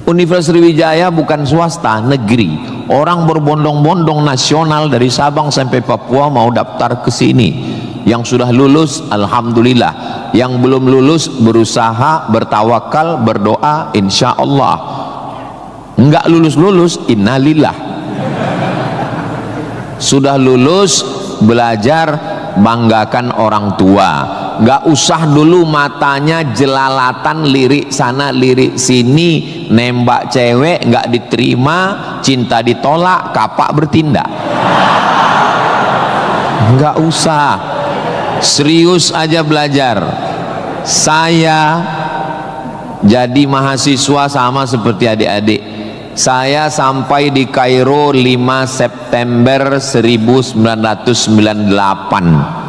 Universitas Sriwijaya bukan swasta, negeri. Orang berbondong-bondong nasional dari Sabang sampai Papua mau daftar ke sini. Yang sudah lulus alhamdulillah, yang belum lulus berusaha, bertawakal, berdoa, insya Allah. Enggak lulus innalillah. Sudah lulus, belajar, banggakan orang tua. Enggak usah dulu matanya jelalatan, lirik sana lirik sini, nembak cewek enggak diterima, cinta ditolak, kapak bertindak. Enggak usah, serius aja belajar. Saya jadi mahasiswa sama seperti adik-adik. Saya sampai di Kairo 5 September 1998.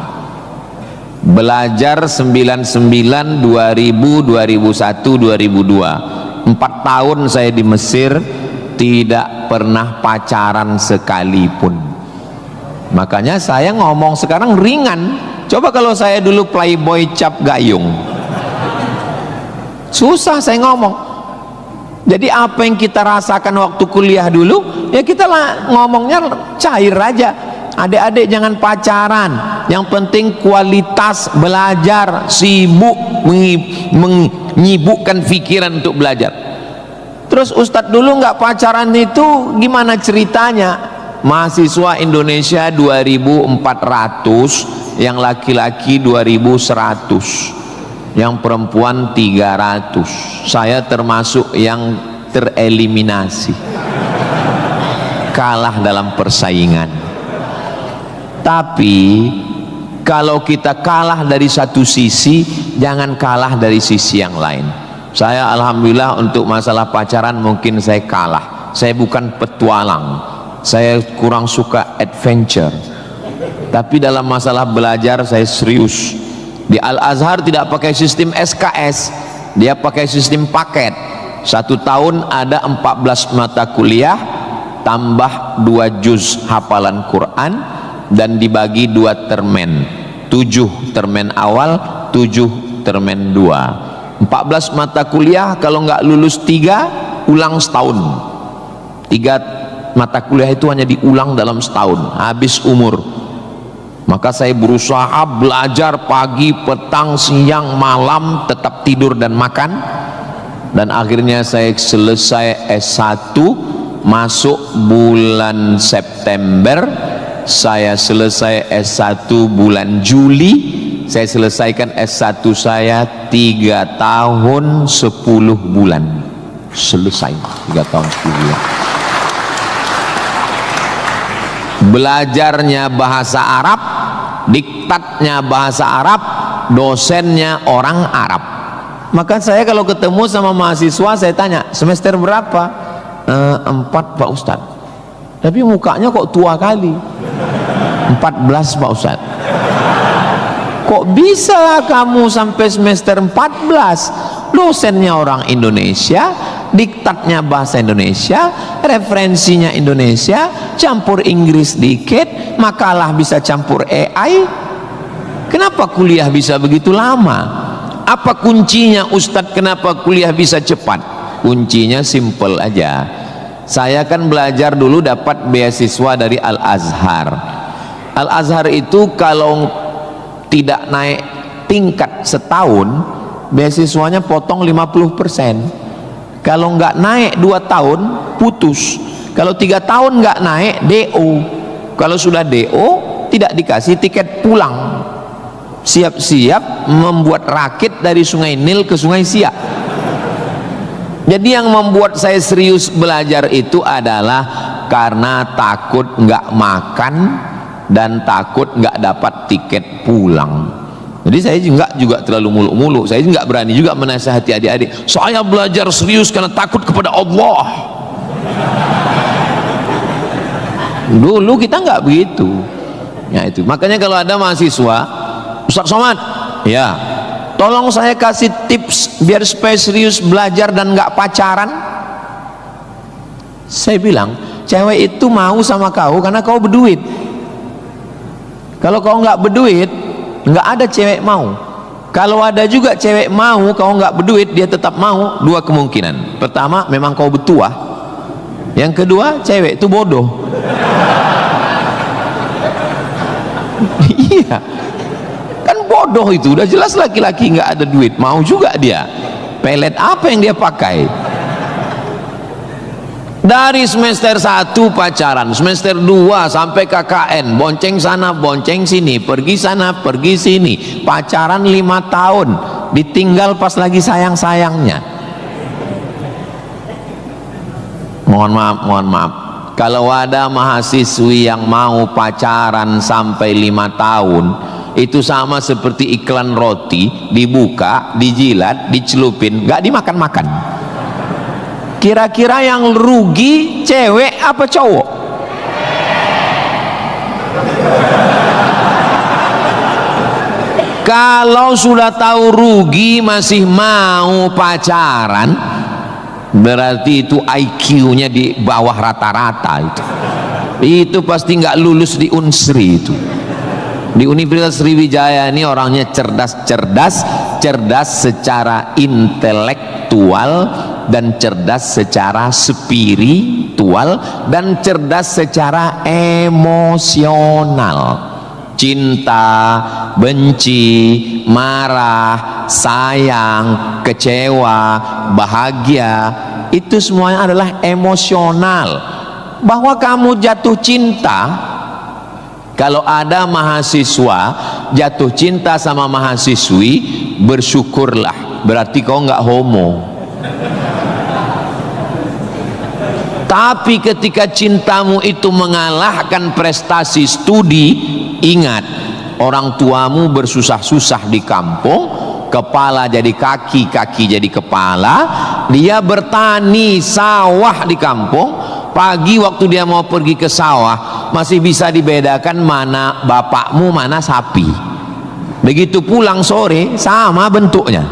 Belajar 99, 2000, 2001, 2002. 4 tahun saya di Mesir, tidak pernah pacaran sekalipun. Makanya saya ngomong sekarang ringan. Coba kalau saya dulu playboy cap gayung, susah saya ngomong. Jadi apa yang kita rasakan waktu kuliah dulu, ya kita lah ngomongnya cair aja. Adik-adik jangan pacaran, yang penting kualitas belajar, sibuk menyibukkan pikiran untuk belajar. Terus Ustadz dulu nggak pacaran itu gimana ceritanya? Mahasiswa Indonesia 2400, yang laki-laki 2100, yang perempuan 300. Saya termasuk yang tereliminasi, kalah dalam persaingan. Tapi kalau kita kalah dari satu sisi, jangan kalah dari sisi yang lain. Saya alhamdulillah untuk masalah pacaran mungkin saya kalah. Saya bukan petualang, saya kurang suka adventure. Tapi dalam masalah belajar saya serius. Di Al-Azhar tidak pakai sistem SKS, dia pakai sistem paket. 1 tahun ada 14 mata kuliah tambah 2 juz hafalan Quran, dan dibagi 2 termen, 7 termen awal, 7 termen 2. 14 mata kuliah, kalau nggak lulus 3 ulang setahun. 3 mata kuliah itu hanya diulang dalam setahun, habis umur. Maka saya berusaha belajar pagi, petang, siang, malam, tetap tidur dan makan. Dan akhirnya saya selesai S1 masuk bulan September. Saya selesai S1 bulan Juli. Saya selesaikan S1 saya 3 tahun 10 bulan. Selesai 3 tahun 10 bulan. Belajarnya bahasa Arab, diktatnya bahasa Arab, dosennya orang Arab. Maka saya kalau ketemu sama mahasiswa, saya tanya, semester berapa? 4 Pak Ustadz. Tapi mukanya kok tua kali. 14 Pak Ustadz. Kok bisa kamu sampai semester 14? Dosennya orang Indonesia, diktatnya bahasa Indonesia, referensinya Indonesia, campur Inggris dikit, makalah bisa campur AI. Kenapa kuliah bisa begitu lama? Apa kuncinya Ustadz, kenapa kuliah bisa cepat? Kuncinya simple aja. Saya kan belajar dulu dapat beasiswa dari Al-Azhar. Al-Azhar itu kalau tidak naik tingkat setahun, beasiswanya potong 50%. Kalau nggak naik 2 tahun, putus. Kalau 3 tahun nggak naik, DO. Kalau sudah DO, tidak dikasih tiket pulang. Siap-siap membuat rakit dari Sungai Nil ke Sungai Siak. Jadi yang membuat saya serius belajar itu adalah karena takut nggak makan dan takut nggak dapat tiket pulang. Jadi saya juga terlalu muluk-muluk. Saya nggak berani juga menasihati adik-adik. Saya belajar serius karena takut kepada Allah. Dulu kita nggak begitu. Ya itu. Makanya kalau ada mahasiswa, Ustaz Somad, ya, tolong saya kasih tips biar supaya serius belajar dan nggak pacaran. Saya bilang, cewek itu mau sama kau karena kau berduit. Kalau kau nggak berduit, nggak ada cewek mau. Kalau ada juga cewek mau, kau nggak berduit, dia tetap mau. 2 kemungkinan. Pertama, memang kau bertuah. Yang kedua, cewek itu bodoh. Iya, kan bodoh itu. Udah jelas laki-laki nggak ada duit, mau juga dia. Pelet apa yang dia pakai? Dari semester 1 pacaran, semester 2 sampai KKN, bonceng sana bonceng sini, pergi sana pergi sini, pacaran 5 tahun, ditinggal pas lagi sayang-sayangnya. Mohon maaf, kalau ada mahasiswi yang mau pacaran sampai 5 tahun, itu sama seperti iklan roti, dibuka, dijilat, dicelupin, gak dimakan-makan. Kira-kira yang rugi cewek apa cowok? Kalau sudah tahu rugi masih mau pacaran, berarti itu IQ-nya di bawah rata-rata itu. Itu pasti nggak lulus di Unsri itu. Di Universitas Sriwijaya ini orangnya cerdas secara intelektual dan cerdas secara spiritual dan cerdas secara emosional. Cinta, benci, marah, sayang, kecewa, bahagia, itu semuanya adalah emosional. Bahwa kamu jatuh cinta, kalau ada mahasiswa jatuh cinta sama mahasiswi, bersyukurlah, berarti kau nggak homo. Tapi ketika cintamu itu mengalahkan prestasi studi, ingat, orang tuamu bersusah-susah di kampung, kepala jadi kaki, kaki jadi kepala, dia bertani sawah di kampung. Pagi waktu dia mau pergi ke sawah, masih bisa dibedakan mana bapakmu, mana sapi. Begitu pulang sore, sama bentuknya.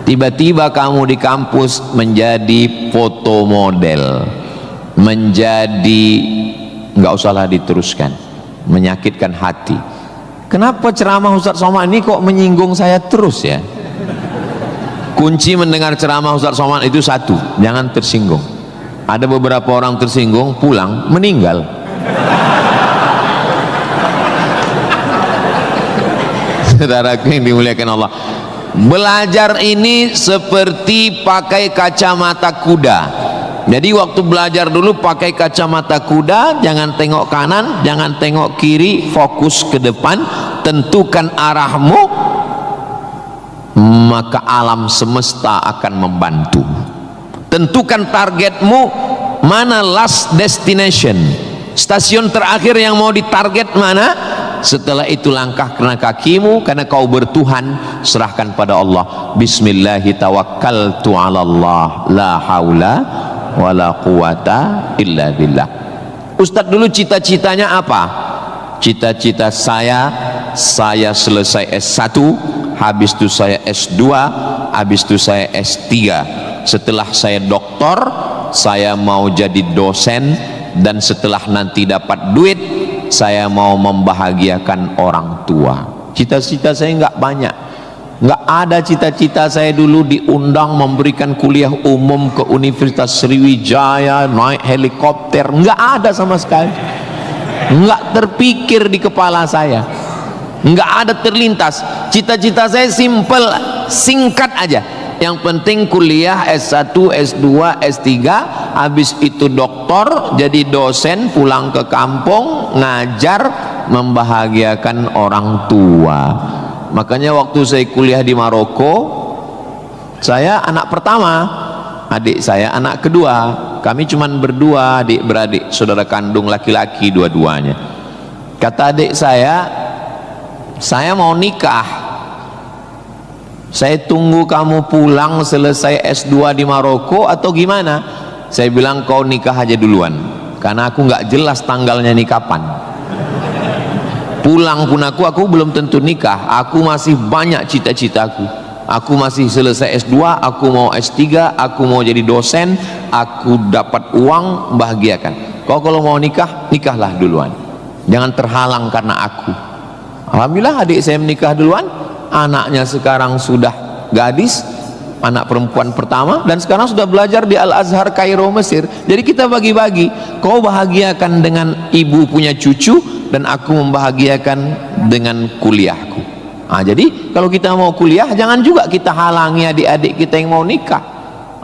Tiba-tiba kamu di kampus menjadi foto model, menjadi, nggak usahlah diteruskan, menyakitkan hati. Kenapa ceramah Ustaz Somad ini kok menyinggung saya terus ya? Kunci mendengar ceramah Ustaz Somad itu satu, jangan tersinggung. Ada beberapa orang tersinggung, pulang meninggal. Saudaraku yang dimuliakan Allah, belajar ini seperti pakai kacamata kuda. Jadi waktu belajar dulu pakai kacamata kuda, jangan tengok kanan, jangan tengok kiri, fokus ke depan, tentukan arahmu, maka alam semesta akan membantu. Tentukan targetmu, mana last destination, stasiun terakhir yang mau ditarget mana. Setelah itu langkah kena kakimu, karena kau bertuhan, serahkan pada Allah. Bismillahi tawakkaltu ala Allah, la haula wala quwata illa billah. Ustadz dulu cita-citanya apa? Cita-cita saya selesai S1, habis itu saya S2, habis itu saya S3. Setelah saya doktor, saya mau jadi dosen, dan setelah nanti dapat duit, saya mau membahagiakan orang tua. Cita-cita saya nggak banyak. Nggak ada cita-cita saya dulu diundang memberikan kuliah umum ke Universitas Sriwijaya, naik helikopter, nggak ada sama sekali. Nggak terpikir di kepala saya, nggak ada terlintas. Cita-cita saya simple, singkat aja. Yang penting kuliah S1, S2, S3, habis itu doktor, jadi dosen, pulang ke kampung, ngajar, membahagiakan orang tua. Makanya waktu saya kuliah di Maroko, saya anak pertama, adik saya anak kedua. Kami cuma berdua, adik beradik, saudara kandung laki-laki dua-duanya. Kata adik saya mau nikah. Saya tunggu kamu pulang selesai S2 di Maroko atau gimana? Saya bilang kau nikah aja duluan, karena aku nggak jelas tanggalnya nih kapan. Pulang pun aku belum tentu nikah. Aku masih banyak cita-citaku. Aku masih selesai S2, aku mau S3, aku mau jadi dosen, aku dapat uang, membahagiakan. Kau kalau mau nikah, nikahlah duluan, jangan terhalang karena aku. Alhamdulillah adik saya menikah duluan, anaknya sekarang sudah gadis, anak perempuan pertama, dan sekarang sudah belajar di Al-Azhar Kairo, Mesir. Jadi kita bagi-bagi, kau bahagiakan dengan ibu punya cucu, dan aku membahagiakan dengan kuliahku. Nah, jadi kalau kita mau kuliah, jangan juga kita halangi adik-adik kita yang mau nikah.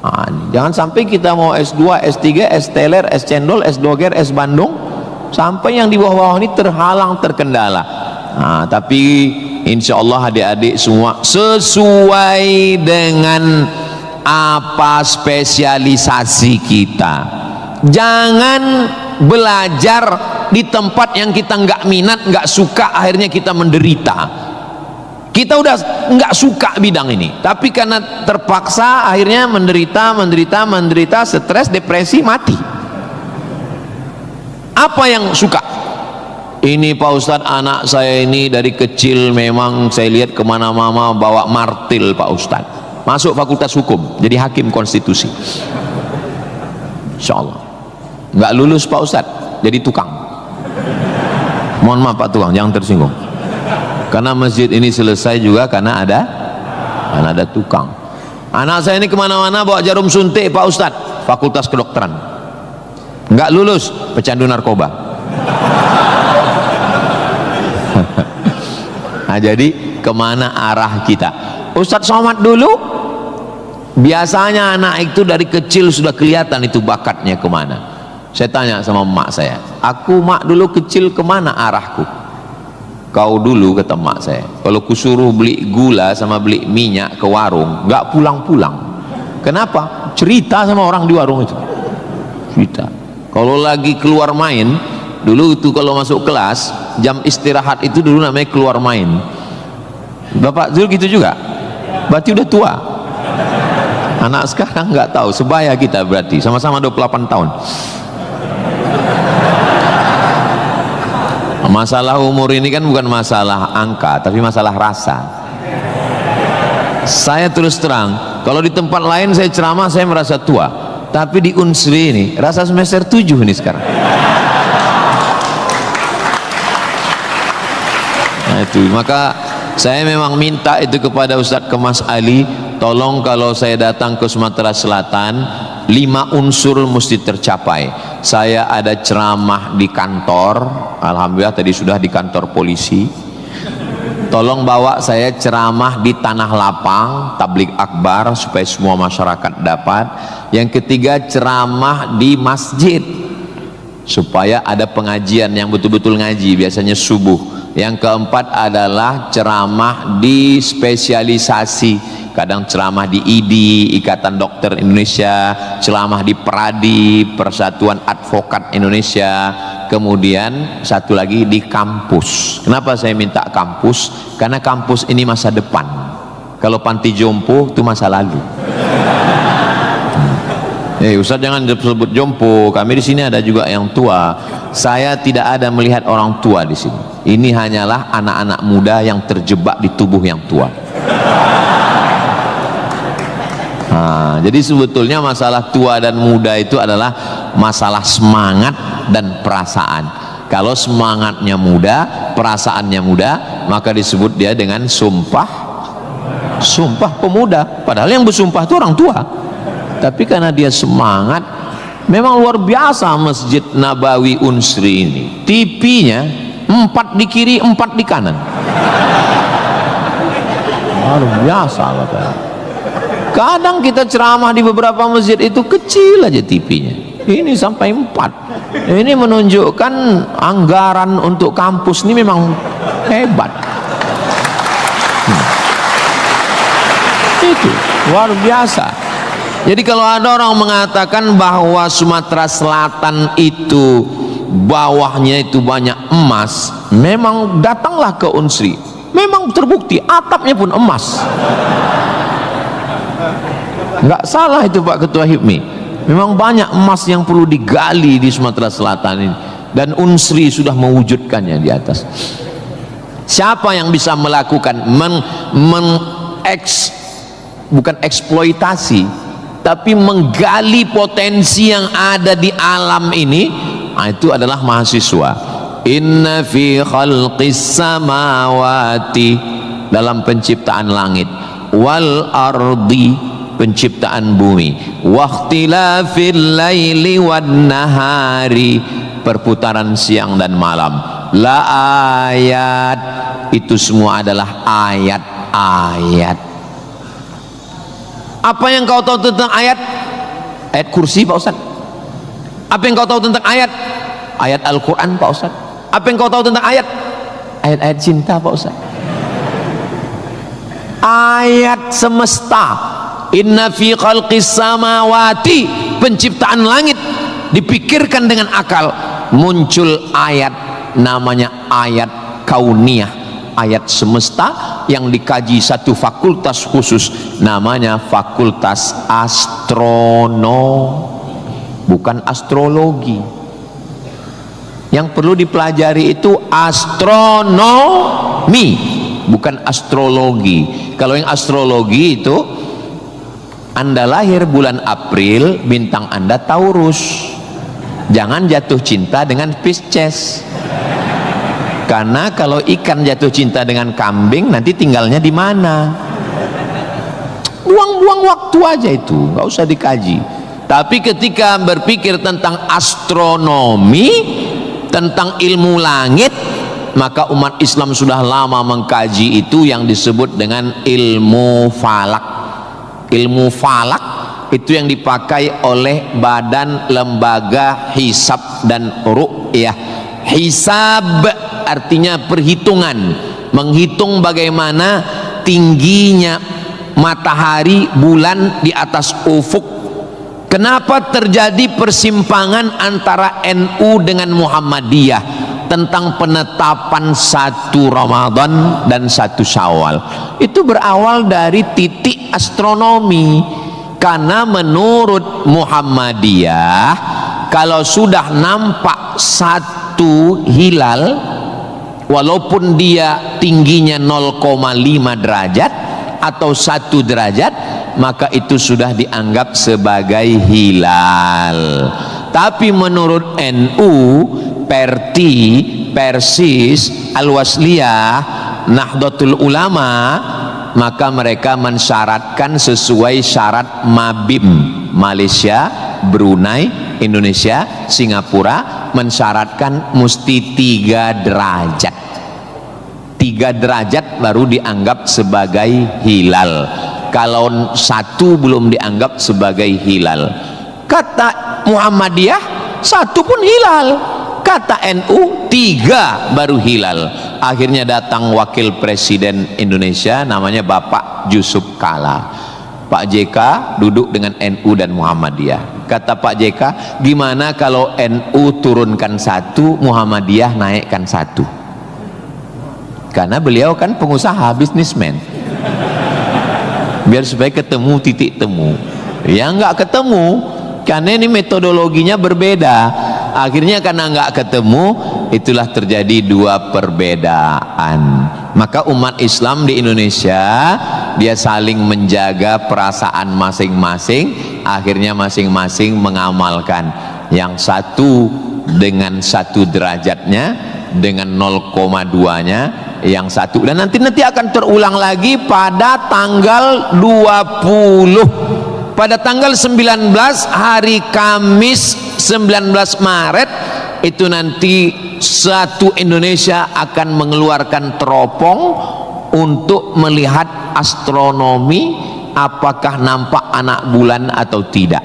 Nah, jangan sampai kita mau S2, S3, S teler, S cendol, S doger, S Bandung, sampai yang di bawah-bawah ini terhalang, terkendala. Nah, tapi insya Allah adik-adik semua sesuai dengan apa spesialisasi kita. Jangan belajar di tempat yang kita nggak minat, nggak suka, akhirnya kita menderita. Kita udah nggak suka bidang ini, tapi karena terpaksa akhirnya menderita, stres, depresi, mati. Apa yang suka? Ini Pak Ustadz, anak saya ini dari kecil memang saya lihat kemana-mana bawa martil Pak Ustadz. Masuk fakultas hukum, jadi hakim konstitusi. Insya Allah. Nggak lulus Pak Ustadz, jadi tukang. Mohon maaf Pak tukang, jangan tersinggung. Karena masjid ini selesai juga karena ada tukang. Anak saya ini kemana-mana bawa jarum suntik Pak Ustadz, fakultas kedokteran. Nggak lulus, pecandu narkoba. Nah, jadi kemana arah kita? Ustadz Somad dulu biasanya anak itu dari kecil sudah kelihatan itu bakatnya kemana. Saya tanya sama emak saya, aku mak dulu kecil kemana arahku? Kau dulu, kata emak saya, kalau kusuruh beli gula sama beli minyak ke warung, nggak pulang-pulang. Kenapa? Cerita sama orang di warung itu, cerita. Kalau lagi keluar main, dulu itu kalau masuk kelas jam istirahat itu dulu namanya keluar main. Bapak Zul gitu juga, berarti udah tua. Anak sekarang nggak tahu, sebaya kita berarti sama-sama 28 tahun. Masalah umur ini kan bukan masalah angka, tapi masalah rasa. Saya terus terang, kalau di tempat lain saya ceramah saya merasa tua, tapi di Unsri ini rasa semester 7 ini sekarang. Nah itu, maka saya memang minta itu kepada Ustadz Kemas Ali, tolong kalau saya datang ke Sumatera Selatan 5 unsur mesti tercapai. Saya ada ceramah di kantor, alhamdulillah tadi sudah di kantor polisi. Tolong bawa saya ceramah di tanah lapang, tablik akbar supaya semua masyarakat dapat. Yang ketiga ceramah di masjid supaya ada pengajian yang betul-betul ngaji, biasanya subuh. Yang keempat adalah ceramah di spesialisasi, kadang ceramah di IDI, Ikatan Dokter Indonesia, ceramah di PERADI, Persatuan Advokat Indonesia, kemudian satu lagi di kampus. Kenapa saya minta kampus? Karena kampus ini masa depan. Kalau panti jompo itu masa lalu. Ustaz jangan disebut jompo, kami di sini ada juga yang tua. Saya tidak ada melihat orang tua di sini. Ini hanyalah anak-anak muda yang terjebak di tubuh yang tua. Nah, jadi sebetulnya masalah tua dan muda itu adalah masalah semangat dan perasaan. Kalau semangatnya muda, perasaannya muda, maka disebut dia dengan sumpah Sumpah Pemuda, padahal yang bersumpah itu orang tua, tapi karena dia semangat. Memang luar biasa Masjid Nabawi Unsri ini, TV-nya 4 di kiri 4 di kanan, luar biasa katanya. Kadang kita ceramah di beberapa masjid itu kecil aja TV-nya, ini sampai 4. Ini menunjukkan anggaran untuk kampus ini memang hebat. Itu luar biasa. Jadi kalau ada orang mengatakan bahwa Sumatera Selatan itu bawahnya itu banyak emas, memang datanglah ke Unsri, memang terbukti atapnya pun emas. Nggak salah itu Pak Ketua HIPMI, memang banyak emas yang perlu digali di Sumatera Selatan ini, dan Unsri sudah mewujudkannya di atas. Siapa yang bisa melakukan bukan eksploitasi, tapi menggali potensi yang ada di alam ini, itu adalah mahasiswa. Inna fi khalqis samawati, dalam penciptaan langit, wal ardi, penciptaan bumi, wakhtilafil laili wan nahari, perputaran siang dan malam, la ayat, itu semua adalah ayat-ayat. Apa yang kau tahu tentang ayat? Ayat kursi Pak Ustaz. Apa yang kau tahu tentang ayat? Ayat Al-Quran Pak Ustaz. Apa yang kau tahu tentang ayat? Ayat-ayat cinta Pak Ustaz. Ayat semesta. Inna fi khalqis samawati, penciptaan langit, dipikirkan dengan akal, muncul ayat, namanya ayat kauniyah, ayat semesta yang dikaji satu fakultas khusus, namanya fakultas bukan astrologi. Yang perlu dipelajari itu astronomi, bukan astrologi. Kalau yang astrologi itu, Anda lahir bulan April, bintang Anda Taurus, jangan jatuh cinta dengan Pisces. Karena kalau ikan jatuh cinta dengan kambing, nanti tinggalnya di mana? Buang-buang waktu aja itu, nggak usah dikaji. Tapi ketika berpikir tentang astronomi, tentang ilmu langit, maka umat Islam sudah lama mengkaji itu yang disebut dengan ilmu falak. Ilmu falak itu yang dipakai oleh Badan Lembaga Hisab dan Ru'yah. Hisab artinya perhitungan, menghitung bagaimana tingginya matahari, bulan di atas ufuk. Kenapa terjadi persimpangan antara NU dengan Muhammadiyah tentang penetapan 1 Ramadan dan 1 Syawal? Itu berawal dari titik astronomi. Karena menurut Muhammadiyah, kalau sudah nampak 1 hilal, walaupun dia tingginya 0,5 derajat atau 1 derajat, maka itu sudah dianggap sebagai hilal. Tapi menurut NU, Perti, Persis, Al-Wasliyah, Nahdlatul Ulama, maka mereka mensyaratkan sesuai syarat Mabim, Malaysia, Brunei, Indonesia, Singapura, mensyaratkan mesti 3 derajat. 3 derajat baru dianggap sebagai hilal. Kalau 1 belum dianggap sebagai hilal. Kata Muhammadiyah 1 pun hilal, kata NU 3 baru hilal. Akhirnya datang wakil presiden Indonesia, namanya Bapak Yusuf Kala. Pak JK duduk dengan NU dan Muhammadiyah. Kata Pak JK, gimana kalau NU turunkan 1, Muhammadiyah naikkan 1? Karena beliau kan pengusaha, bisnismen, biar supaya ketemu titik temu. Ya nggak ketemu, karena ini metodologinya berbeda. Akhirnya karena nggak ketemu, itulah terjadi 2 perbedaan. Maka umat Islam di Indonesia, dia saling menjaga perasaan masing-masing. Akhirnya masing-masing mengamalkan. Yang satu dengan 1 derajatnya, dengan 0,2-nya, yang satu, dan nanti akan terulang lagi pada tanggal 20, pada tanggal 19 hari Kamis 19 Maret itu nanti satu Indonesia akan mengeluarkan teropong untuk melihat astronomi, apakah nampak anak bulan atau tidak.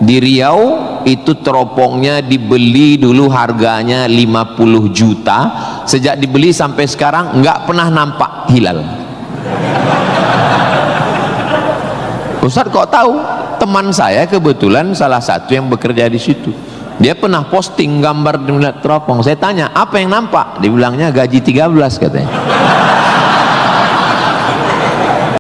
Di Riau itu teropongnya dibeli dulu harganya 50 juta, sejak dibeli sampai sekarang nggak pernah nampak hilal. Ustaz kok tahu? Teman saya kebetulan salah satu yang bekerja di situ, dia pernah posting gambar di teropong. Saya tanya, apa yang nampak? Dibilangnya gaji 13 katanya.